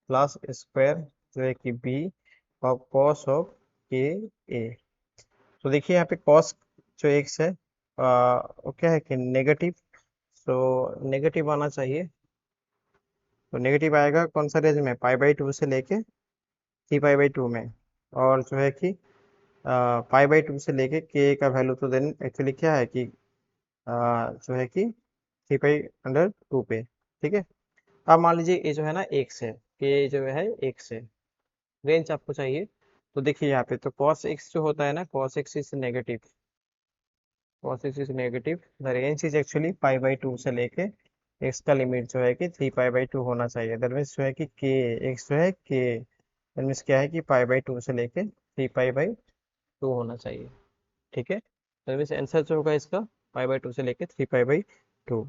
प्लस स्क्वायर जो है कि बी ऑफ कॉस ऑफ के ए। तो देखिए यहाँ पे कॉस जो एक्स है वो क्या है कि नेगेटिव, तो नेगेटिव आना चाहिए। तो नेगेटिव आएगा कौन सा रेंज में, पाई बाई टू से लेके थ्री पाई बाई टू में। और जो है कि पाई बाई टू से लेके के का वैल्यू, तो देन एक्चुअली क्या है कि जो है कि थ्री पाई अंडर टू पे, ठीक है। अब मान लीजिए ये जो है ना एक से, के जो है एक से रेंज आपको चाहिए। तो देखिए यहाँ पे तो cos x जो होता है ना, cos x is negative, cos x is negative, the range is actually pi by two से लेके x का लिमिट जो है कि थ्री पाई बाई टू होना चाहिए। दैट मीन्स जो है कि के x जो है के, दैट मीन्स क्या है कि पाई बाई टू से लेके थ्री पाई बाई टू होना चाहिए, ठीक है। दैट मीन्स आंसर जो होगा इसका पाई बाई टू से लेके three pi by two.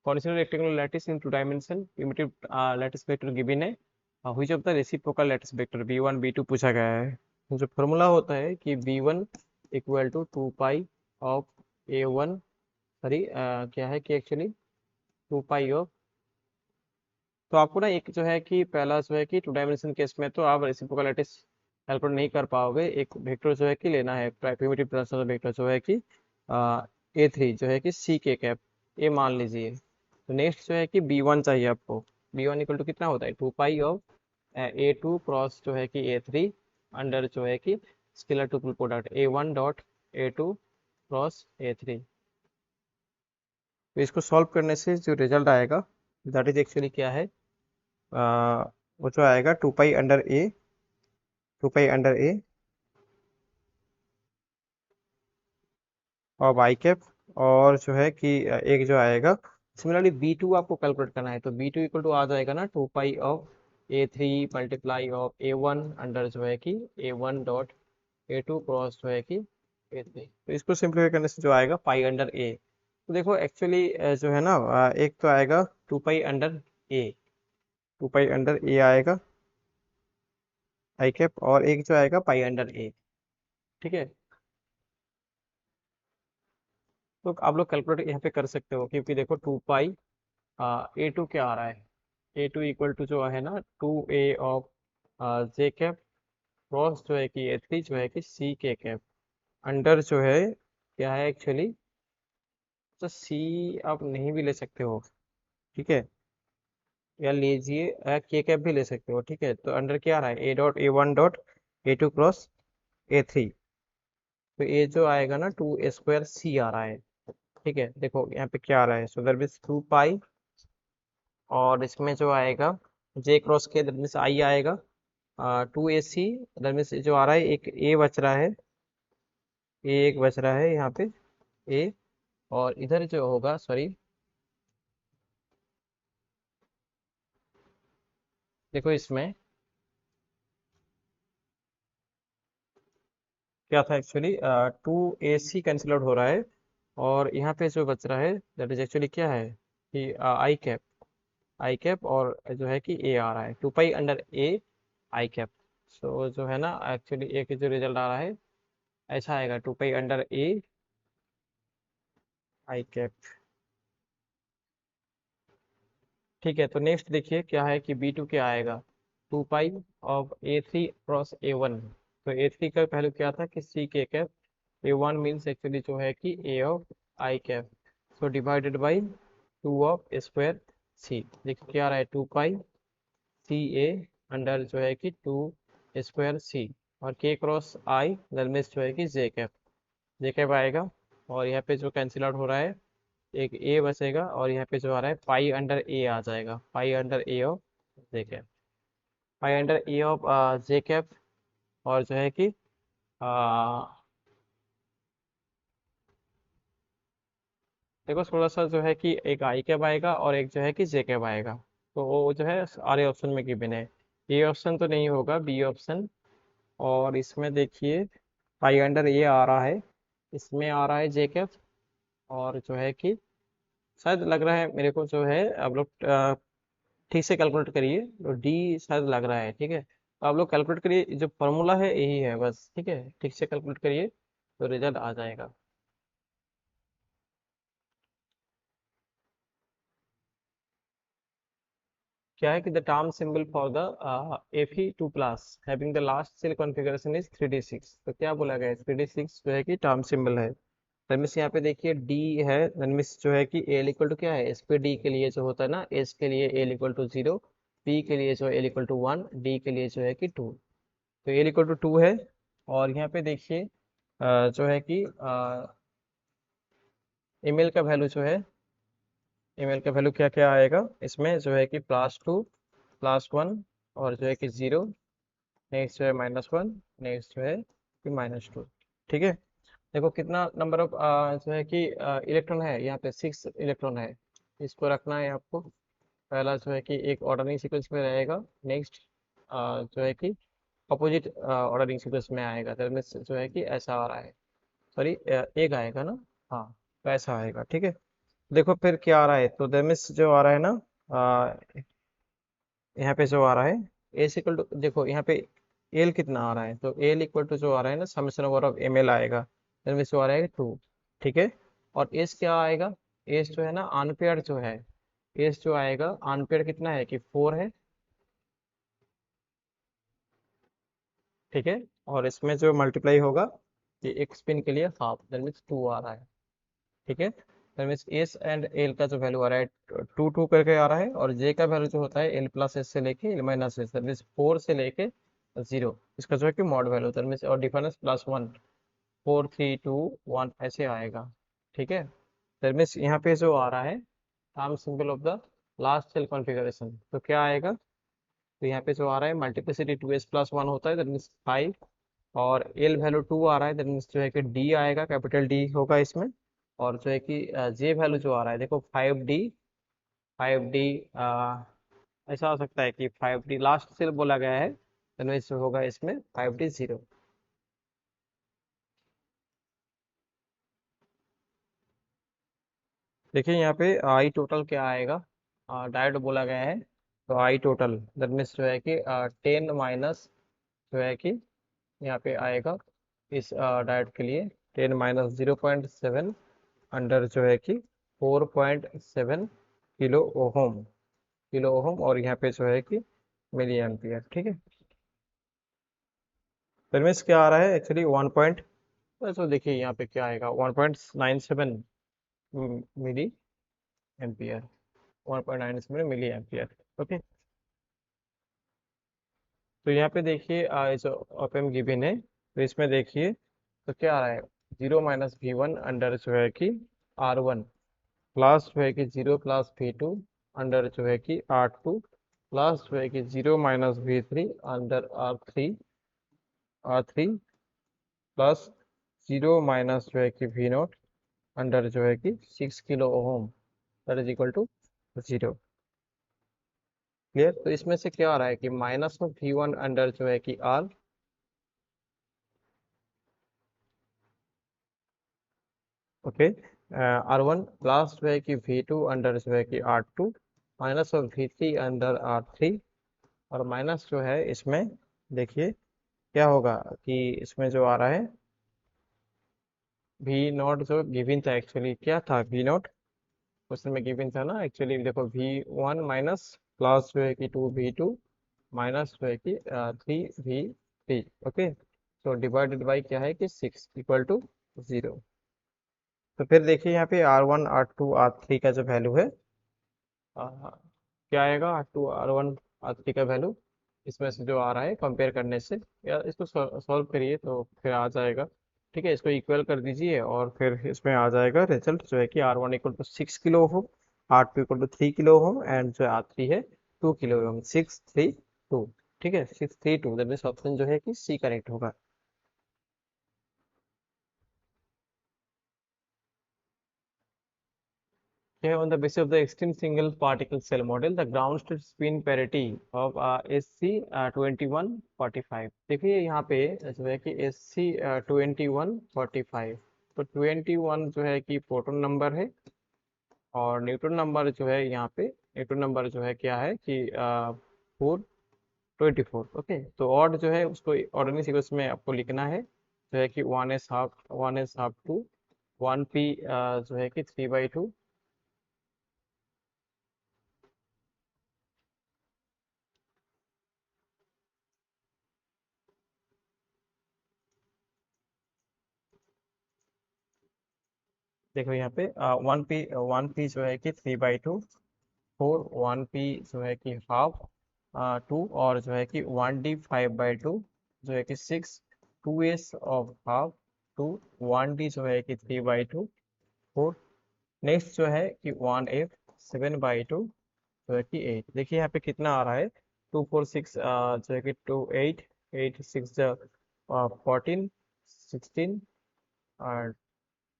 Consider rectangular lattice in two dimension primitive lattice vector given है, which of the reciprocal lattice vector b1 b2 पूछा गया है। जो फॉर्मूला होता है कि b1 equal to two pi of a1, sorry क्या है कि एक्चुअली टू पाई ऑफ, तो आपको ना एक जो है कि पहला जो है कि टू डायमेंशन केस में तो आप रेसिप्रोकल लैटिस कैलकुलेट नहीं कर पाओगे। एक वेक्टर जो है कि लेना है प्रिमिटिव ट्रांसफर वेक्टर जो है कि a3 जो है कि सी के कैप ए मान लीजिए। तो नेक्स्ट जो है कि b1 चाहिए आपको। b1 इक्वल टू कितना होता है, two pi of a2 cross जो है कि a3 अंडर जो है कि scalar two product a1 dot a2 cross a3। तो इसको सॉल्व करने से जो रिजल्ट आएगा दैट इज एक्चुअली क्या है, वो जो आएगा टू पाई अंडर ए और वाई कैप। और जो है कि एक जो आएगा, सिमिलरली बी टू आपको कैलकुलेट करना है, तो बी टू इक्वल टू आ जाएगा ना two pi of A three multiply of A one under जो है कि A one dot A two cross जो है कि ए थ्री। तो इसको सिंप्लीफाई करने से जो आएगा पाई अंडर ए। तो देखो एक्चुअली जो है ना एक तो आएगा two pi under A, two pi under A आएगा आई कैप, और एक जो आएगा पाई अंडर ए, ठीक है। तो आप लोग कैलकुलेट यहाँ पे कर सकते हो, क्योंकि देखो टू पाई ए टू क्या आ रहा है, ए टू इक्वल टू जो है ना two A of J cap cross जो है कि ए थ्री जो है कि सी के कैप अंडर जो है क्या है एक्चुअली, तो सी आप नहीं भी ले सकते हो, ठीक है, या लीजिए के कैप भी ले सकते हो, ठीक है। तो अंडर क्या आ रहा है, A dot A one dot A two cross A three. तो ये जो आएगा ना टू स्क्वायर सी आ रहा है, ठीक है। देखो यहाँ पे क्या आ रहा है, so that means two pi, और इसमें जो आएगा J cross K that means I आएगा two A C, that means जो आ रहा है एक ए बच रहा है, ए एक बच रहा है यहाँ पे ए, और इधर जो होगा सॉरी, देखो इसमें क्या था actually, two A C cancel out हो रहा है, और यहाँ पे जो बच रहा है दैट इज एक्चुअली क्या है कि आई कैप, आई कैप, और जो है कि ए आ रहा है two pi under A I cap. So जो है ना एक्चुअली एक जो रिजल्ट आ रहा है ऐसा आएगा two pi under A I cap, ठीक है। तो नेक्स्ट देखिए क्या है कि बी टू क्या आएगा, two pi of A three cross A one. तो ए थ्री का पहले क्या था कि C K cap, A one means actually जो है कि A of I cap, so divided by two of square C. देखिए क्या आ रहा है टू पाई सी ए अंडर जो है कि टू स्क्वायर सी, और के क्रॉस आई दैट मीन्स जो है कि जे कैप आएगा, और यहाँ पे जो कैंसिल आउट हो रहा है एक ए बचेगा, और यहाँ पे जो आ रहा है पाई अंडर ए आ जाएगा, पाई under A of J cap, pi under A of J cap. और जो है कि आ, देखो थोड़ा सा जो है कि एक आई कैप आएगा और एक जो है कि जे कैप आएगा, तो वो जो है आर ऑप्शन में गिवन है, ए ऑप्शन तो नहीं होगा, बी ऑप्शन। और इसमें देखिए आई अंडर ये आ रहा है, इसमें आ रहा है जे कैप, और जो है कि शायद लग रहा है मेरे को जो है, आप लोग ठीक से कैलकुलेट करिए, तो डी शायद लग रहा है, ठीक है, तो आप लोग कैलकुलेट करिए, जो फॉर्मूला है यही है बस, ठीक है, ठीक से कैलकुलेट करिए तो रिजल्ट आ जाएगा। क्या है कि the term symbol for the Fe2 plus having the last shell configuration is 3d6, तो क्या बोला गया है, 3d6 जो है कि टर्म सिंबल है। रमेश यहाँ पे देखिए डी है, रमेश जो है कि एल इक्वल टू क्या है, एस पे डी के लिए जो होता है ना, एस के लिए एल इक्वल टू 0, पी के लिए जो एल इक्वल टू 1, डी के लिए जो है कि 2, तो एल इक्वल टू 2 है। और यहाँ पे देखिए जो है कि एम एल का वैल्यू जो है, एम एल का वैल्यू क्या क्या आएगा इसमें, जो है कि +2 +1 और जो है कि 0, नेक्स्ट जो है -1, नेक्स्ट जो है कि -2, ठीक है। देखो कितना नंबर ऑफ जो है कि इलेक्ट्रॉन है, यहाँ पे 6 इलेक्ट्रॉन है, इसको रखना है आपको। पहला जो है कि एक ऑर्डरिंग सीक्वेंस में रहेगा, नेक्स्ट जो है कि अपोजिट ऑर्डरिंग सीक्वेंस में आएगा, तो इसमें जो है कि ऐसा आ रहा है, सॉरी एक आएगा ना, हाँ, तो ऐसा आएगा, ठीक है। देखो फिर क्या आ रहा है, तो देमिस जो आ रहा है ना, यहाँ पे जो आ रहा है एस इक्वल टू, देखो यहाँ पे एल कितना आ रहा है, तो एल इक्वल टू जो आ रहा है ना, summation over of M L आएगा, देमिस जो आ रहा है 2, ठीक है। और एस क्या आएगा, एस जो है ना अनपेयर जो है, एस जो आएगा अनपेयर कितना है कि 4 है, ठीक है। और इसमें जो मल्टीप्लाई होगा, ये एक स्पिन के लिए हाफ, दैट मीन्स 2 आ रहा है, ठीक है। That means S and L का जो वैल्यू आ रहा है 2 2 करके आ रहा है, और जे का वैल्यू जो होता है एल प्लस एस से लेके L minus S, that means 4 से लेके 0, इसका जो है कि मॉड वैल्यू, दैट मीन्स और डिफरेंस +1, 4 3 2 1 ऐसे आएगा, ठीक है। दैट मीन्स यहाँ पे जो आ रहा है term symbol of the last shell configuration, तो क्या आएगा, तो यहाँ पे जो आ रहा है मल्टीप्लिसिटी 2s+1 होता है, दैट मीन्स 5, और एल वैल्यू 2 आ रहा है, दैट मीन्स जो है कि डी आएगा, कैपिटल डी होगा इसमें। और जो है कि जे वैल्यू जो आ रहा है, देखो 5d, 5d ऐसा हो सकता है कि 5d लास्ट से बोला गया है, दैट मीन्स होगा इसमें 5d 0। देखिए यहाँ पे आई टोटल क्या आएगा, डायरेक्ट बोला गया है, तो आई टोटल दैट मीन्स जो है कि 10 माइनस जो है कि यहाँ पे आएगा इस डायरेक्ट के लिए 10 माइनस 0.7 अंडर जो है कि 4.7 किलो ओहम, किलो ओहम, और यहाँ पे जो है कि मिली एम्पियर, ठीक है। फिर में क्या आ रहा है एक्चुअली 1 पॉइंट, तो देखिए यहाँ पे क्या आएगा 1.97 milli ampere, 1.97 milli ampere, okay. तो यहाँ पे देखिए जो ओपन गिवन है, तो इसमें देखिए तो क्या आ रहा है, 0 - V1 अंडर जो है कि R1, प्लस जो है कि 0 + V2 अंडर जो है कि R2, प्लस जो है कि 0 - V3 अंडर R3 प्लस 0 जो है कि V0 अंडर जो है कि 6 kilo ohm, that is equal to 0, clear. तो इसमें से क्या आ रहा है कि -V1 अंडर जो है कि R, ओके, R1 प्लस जो है कि V2 अंडर जो है कि R2, minus of V3 under R3, और माइनस जो है इसमें देखिए क्या होगा कि इसमें जो आ रहा है V0 जो गिवन था, एक्चुअली क्या था V0 क्वेश्चन में गिवन था ना, एक्चुअली देखो V1 माइनस प्लस जो है कि 2V2 माइनस जो है कि 3V3, ओके, तो डिवाइडेड बाई क्या है कि 6 इक्वल टू 0। तो फिर देखिए यहाँ पे R1 R2 R3 का जो वैल्यू है, क्या आएगा, R2 R1 R3 का वैल्यू, इसमें से जो आ रहा है कंपेयर करने से, या इसको सॉल्व करिए तो फिर आ जाएगा, ठीक है। इसको इक्वल कर दीजिए और फिर इसमें आ जाएगा रिजल्ट जो है कि R1 equal to 6 kilo ohm, R2 equal to 3 kilo ohm, and जो R3 है 2 किलो ओम, 6 3 2, ठीक है, 6 3 2, दैट मीन्स ऑप्शन जो है कि सी करेक्ट होगा। Okay, on the basis of the extreme single particle cell model, the ground state spin parity of SC 2145. देखिए यहाँ पे जो है कि SC 2145, तो 21 जो है कि प्रोटॉन नंबर है और न्यूट्रॉन नंबर जो है यहाँ पे न्यूट्रॉन नंबर जो है क्या है कि 424। ओके, तो ऑड जो है उसको ऑर्डरिंग सीक्वेंस में आपको लिखना है, जो है कि 1s हाफ टू 1p जो है कि 3/2। देखो यहाँ पे 1p जो है कि 3/2, 4 1p जो है कि हाफ 2, और जो है कि 1d 5/2 जो है कि 6, 2s ऑफ हाफ 2, 1d जो है कि 3/2 4। नेक्स्ट जो है कि 1f 7/2 जो है कि 8। देखिए यहाँ पे कितना आ रहा है, 2 4 6 जो है कि 2 8 8 6 14 16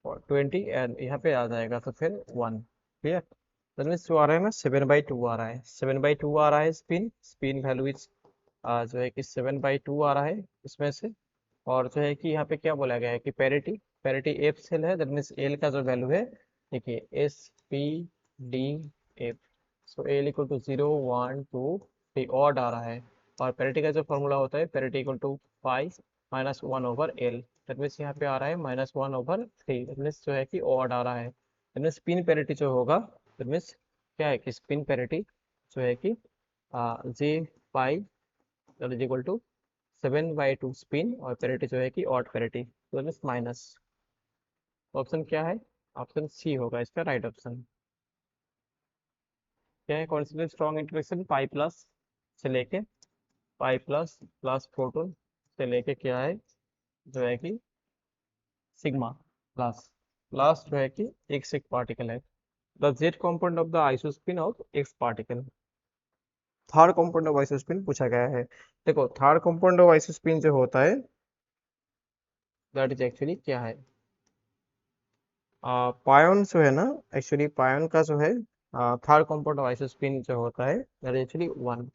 और 20, एंड यहाँ पे आ जाएगा तो फिर 1। क्लियर? तो मीन्स जो आ रहा है ना 7/2 आ रहा है, 7/2 आ रहा है स्पिन स्पिन वैल्यू इज जो है कि 7/2 आ रहा है इसमें से। और जो है कि यहाँ पे क्या बोला गया है कि पैरिटी पैरिटी एफ सेल है, दैट मीन्स एल का जो वैल्यू है, देखिए SPDF, so L equal to 0 1 2 3 odd आ रहा है। और पैरिटी का जो फॉर्मूला होता है parity equal to pi -1/L, that means यहाँ पे आ रहा है -1/3, दैट मीन्स जो है कि ऑड आ रहा है। दैट मीन्स स्पिन पैरिटी जो होगा, दैट मीन्स क्या है कि स्पिन पैरिटी जो है कि J pi is equal to 7/2 spin, और पेरिटी जो है कि ऑड पेरिटी, तो मीन्स माइनस। ऑप्शन क्या है? ऑप्शन सी होगा इसका राइट ऑप्शन। क्या है? Constant strong interaction pi plus से लेके पाई प्लस प्लस प्रोटॉन से लेके क्या है जो है कि सिग्मा प्लस प्लस जो है कि एक्स एक पार्टिकल है। The Z compound of the isospin of x particle. Third compound of isospin पूछा गया है। देखो थर्ड कंपाउंड ऑफ आइसोस्पिन जो होता है, दैट इज एक्चुअली क्या है, पायोन जो है ना, एक्चुअली पायोन का जो है थर्ड कंपाउंड ऑफ आइसोस्पिन जो होता है दैट इज एक्चुअली 1।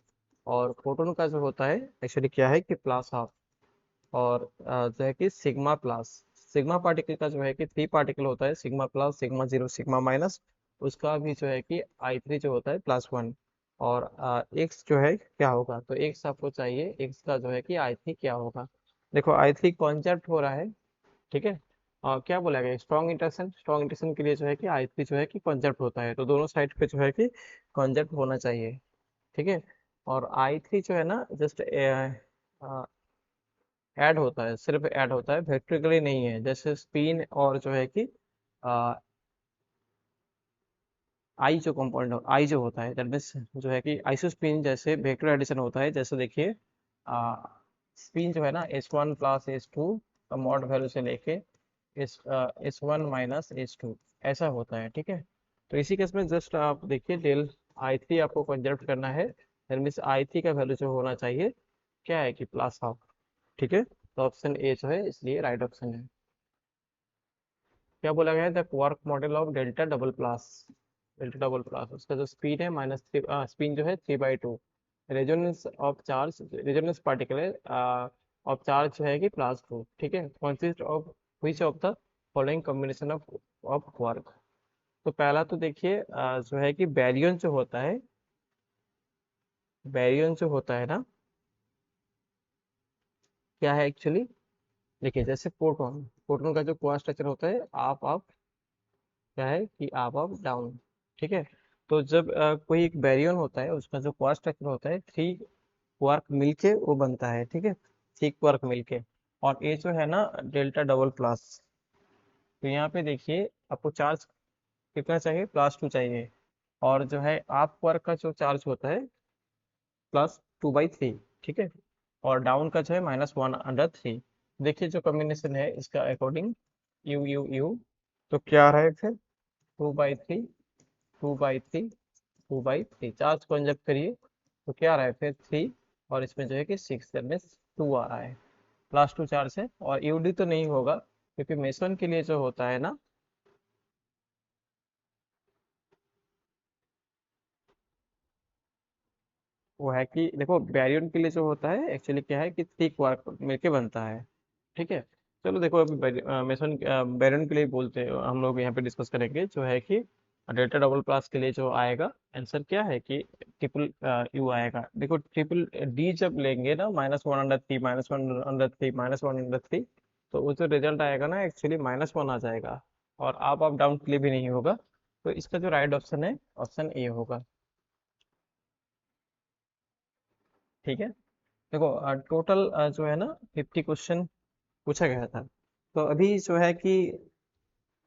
और प्रोटॉन का जो होता है एक्चुअली क्या है कि प्लस हाफ। और जो है कि सिग्मा प्लस, सिग्मा पार्टिकल का जो है कि 3 पार्टिकल होता है, sigma plus sigma zero sigma minus, उसका भी जो है कि I3 जो होता है +1। और एक्स जो है क्या होगा, तो एक्स आपको चाहिए, एक्स का जो है कि I3 क्या होगा। देखो I3 कॉन्सेप्ट हो रहा है, ठीक है। क्या बोला गया, स्ट्रॉन्ग इंटरेक्शन के लिए जो है कि I3 जो है कि कंजर्व होता है, तो दोनों साइड पे जो है कि कंजर्व होना चाहिए, ठीक है। और I3 जो है ना जस्ट ऐड होता है, सिर्फ ऐड होता है, वेक्ट्रिकली नहीं है, जैसे स्पिन और जो है कि आई जो कंपाउंड आई जो होता है दैट मीन्स जो है कि आइसोस्पिन जैसे वेक्टर एडिशन होता है, जैसे देखिए स्पिन जो है ना S1 + S2 का मॉड वैल्यू से लेके S1 - S2 ऐसा होता है, ठीक है। तो इसी केस में जस्ट आप देखिए डेल I3 आपको कंजर्व करना है, दैट मीन्स I3 का वैल्यू जो होना चाहिए क्या है कि +हाफ, ठीक है। तो ऑप्शन ए जो है इसलिए राइट ऑप्शन है। क्या बोला गया है, the quark model of delta double plus उसका जो स्पीड है -3, स्पिन जो है 3/2, resonance of charge, resonance particle है ऑफ चार्ज जो है कि +2, ठीक है। Consist of which of the following combination of quark. तो पहला तो देखिए जो है कि बैरियन जो होता है, बैरियन जो होता है ना क्या है एक्चुअली, देखिए जैसे प्रोटॉन, प्रोटॉन का जो क्वार्क स्ट्रक्चर होता है आप क्या है कि आप डाउन, ठीक है। तो जब कोई एक बैरियन होता है उसका जो क्वार्क स्ट्रक्चर होता है 3 क्वार्क मिलके वो बनता है, ठीक है, 3 क्वार्क मिलके। और ये जो है ना डेल्टा डबल प्लस, तो यहाँ पे देखिए आपको चार्ज कितना चाहिए, +2 चाहिए। और जो है आप क्वार्क का जो चार्ज होता है +2/3, ठीक है। और डाउन का जो है -1/3। देखिए जो कॉम्बिनेशन है इसका अकॉर्डिंग यू यू यू, तो क्या आ रहा है फिर 2/3 2/3 2/3, चार्ज को इंजेक्ट करिए तो क्या आ रहा है फिर 3, और इसमें जो है कि 6 में 2 आ रहा है, +2 चार्ज है। और यूडी तो नहीं होगा क्योंकि मेसन के लिए जो होता है ना, वो है कि देखो बैरियन के लिए जो होता है एक्चुअली क्या है कि थ्री क्वार्क मिलके बनता है। ठीक है। चलो देखो अभी मेसन बैरियन के लिए बोलते हैं, हम लोग यहाँ पे डिस्कस करेंगे जो है कि डेल्टा डबल प्लस के लिए जो आएगा आंसर क्या है कि ट्रिपल यू आएगा। देखो ट्रिपल डी जब लेंगे ना -1/3 -1/3 -1/3, तो वो जो रिजल्ट आएगा ना एक्चुअली -1 आ जाएगा और आप डाउन के लिए भी नहीं होगा। तो इसका जो राइट ऑप्शन है ऑप्शन ए होगा। ठीक है। देखो टोटल जो है ना 50 क्वेश्चन पूछा गया था। तो अभी जो है कि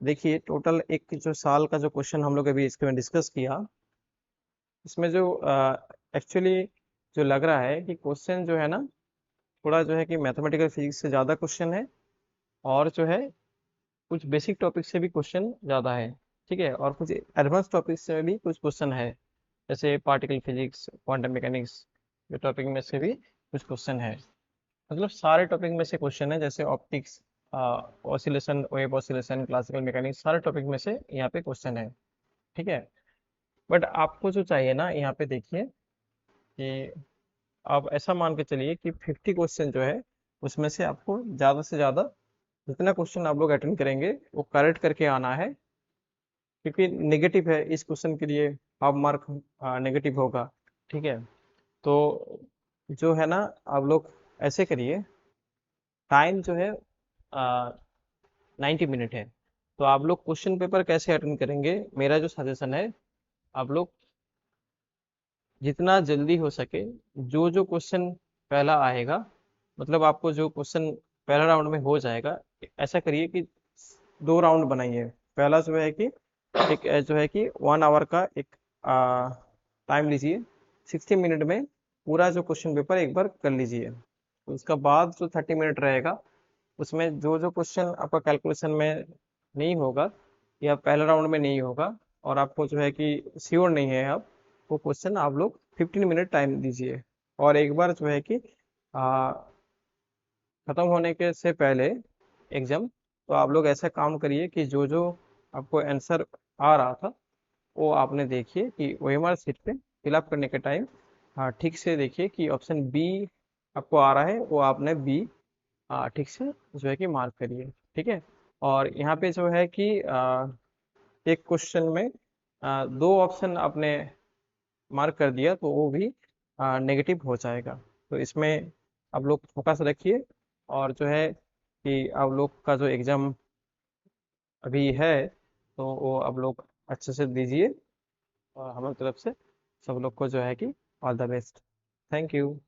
देखिए टोटल एक जो साल का जो क्वेश्चन हम लोग अभी इसके में डिस्कस किया, इसमें जो एक्चुअली जो लग रहा है कि क्वेश्चन जो है ना थोड़ा जो है कि मैथमेटिकल फिजिक्स से ज़्यादा क्वेश्चन है, और जो है कुछ बेसिक टॉपिक से भी क्वेश्चन ज़्यादा है। ठीक है। और कुछ एडवांस टॉपिक से भी कुछ क्वेश्चन है, जैसे पार्टिकल फिजिक्स, क्वांटम मैकेनिक्स, ये टॉपिक में से भी कुछ क्वेश्चन है। मतलब सारे टॉपिक में से क्वेश्चन है, जैसे optics, oscillation, wave oscillation, classical mechanics, सारे टॉपिक में से यहाँ पे क्वेश्चन है। ठीक है। बट आपको जो चाहिए ना यहाँ पे देखिए कि आप ऐसा मान के चलिए कि 50 क्वेश्चन जो है उसमें से आपको ज़्यादा से ज़्यादा जितना क्वेश्चन आप लोग अटेंड करेंगे वो करेक्ट करके आना है, क्योंकि नेगेटिव है इस क्वेश्चन के लिए, हाफ मार्क नेगेटिव होगा। ठीक है। तो जो है ना आप लोग ऐसे करिए, टाइम जो है 90 मिनट है। तो आप लोग क्वेश्चन पेपर कैसे अटेंड करेंगे, मेरा जो सजेशन है, आप लोग जितना जल्दी हो सके जो जो क्वेश्चन पहला आएगा, मतलब आपको जो क्वेश्चन पहला राउंड में हो जाएगा, ऐसा करिए कि दो राउंड बनाइए। पहला जो है कि एक जो है कि 1 आवर का एक टाइम लीजिए, 60 मिनट में पूरा जो क्वेश्चन पेपर एक बार कर लीजिए। उसका बाद जो 30 मिनट रहेगा उसमें जो जो क्वेश्चन आपका कैलकुलेशन में नहीं होगा या पहले राउंड में नहीं होगा और आपको जो है कि श्योर नहीं है आप, वो क्वेश्चन आप लोग 15 मिनट टाइम दीजिए। और एक बार जो है कि खत्म होने के से पहले एग्जाम, तो आप लोग ऐसा काम करिए कि जो जो आपको आंसर आ रहा था वो आपने देखिए कि ओएमआर शीट पे फिलअप करने के टाइम, हाँ ठीक से देखिए कि ऑप्शन बी आपको आ रहा है, वो आपने बी ठीक से जो है कि मार्क करिए। ठीक है। और यहाँ पे जो है कि एक क्वेश्चन में दो ऑप्शन आपने मार्क कर दिया तो वो भी नेगेटिव हो जाएगा। तो इसमें आप लोग फोकस रखिए, और जो है कि आप लोग का जो एग्ज़ाम अभी है तो वो आप लोग अच्छे से दीजिए, और हमारी तरफ से सब लोग को जो है कि all the best. Thank you.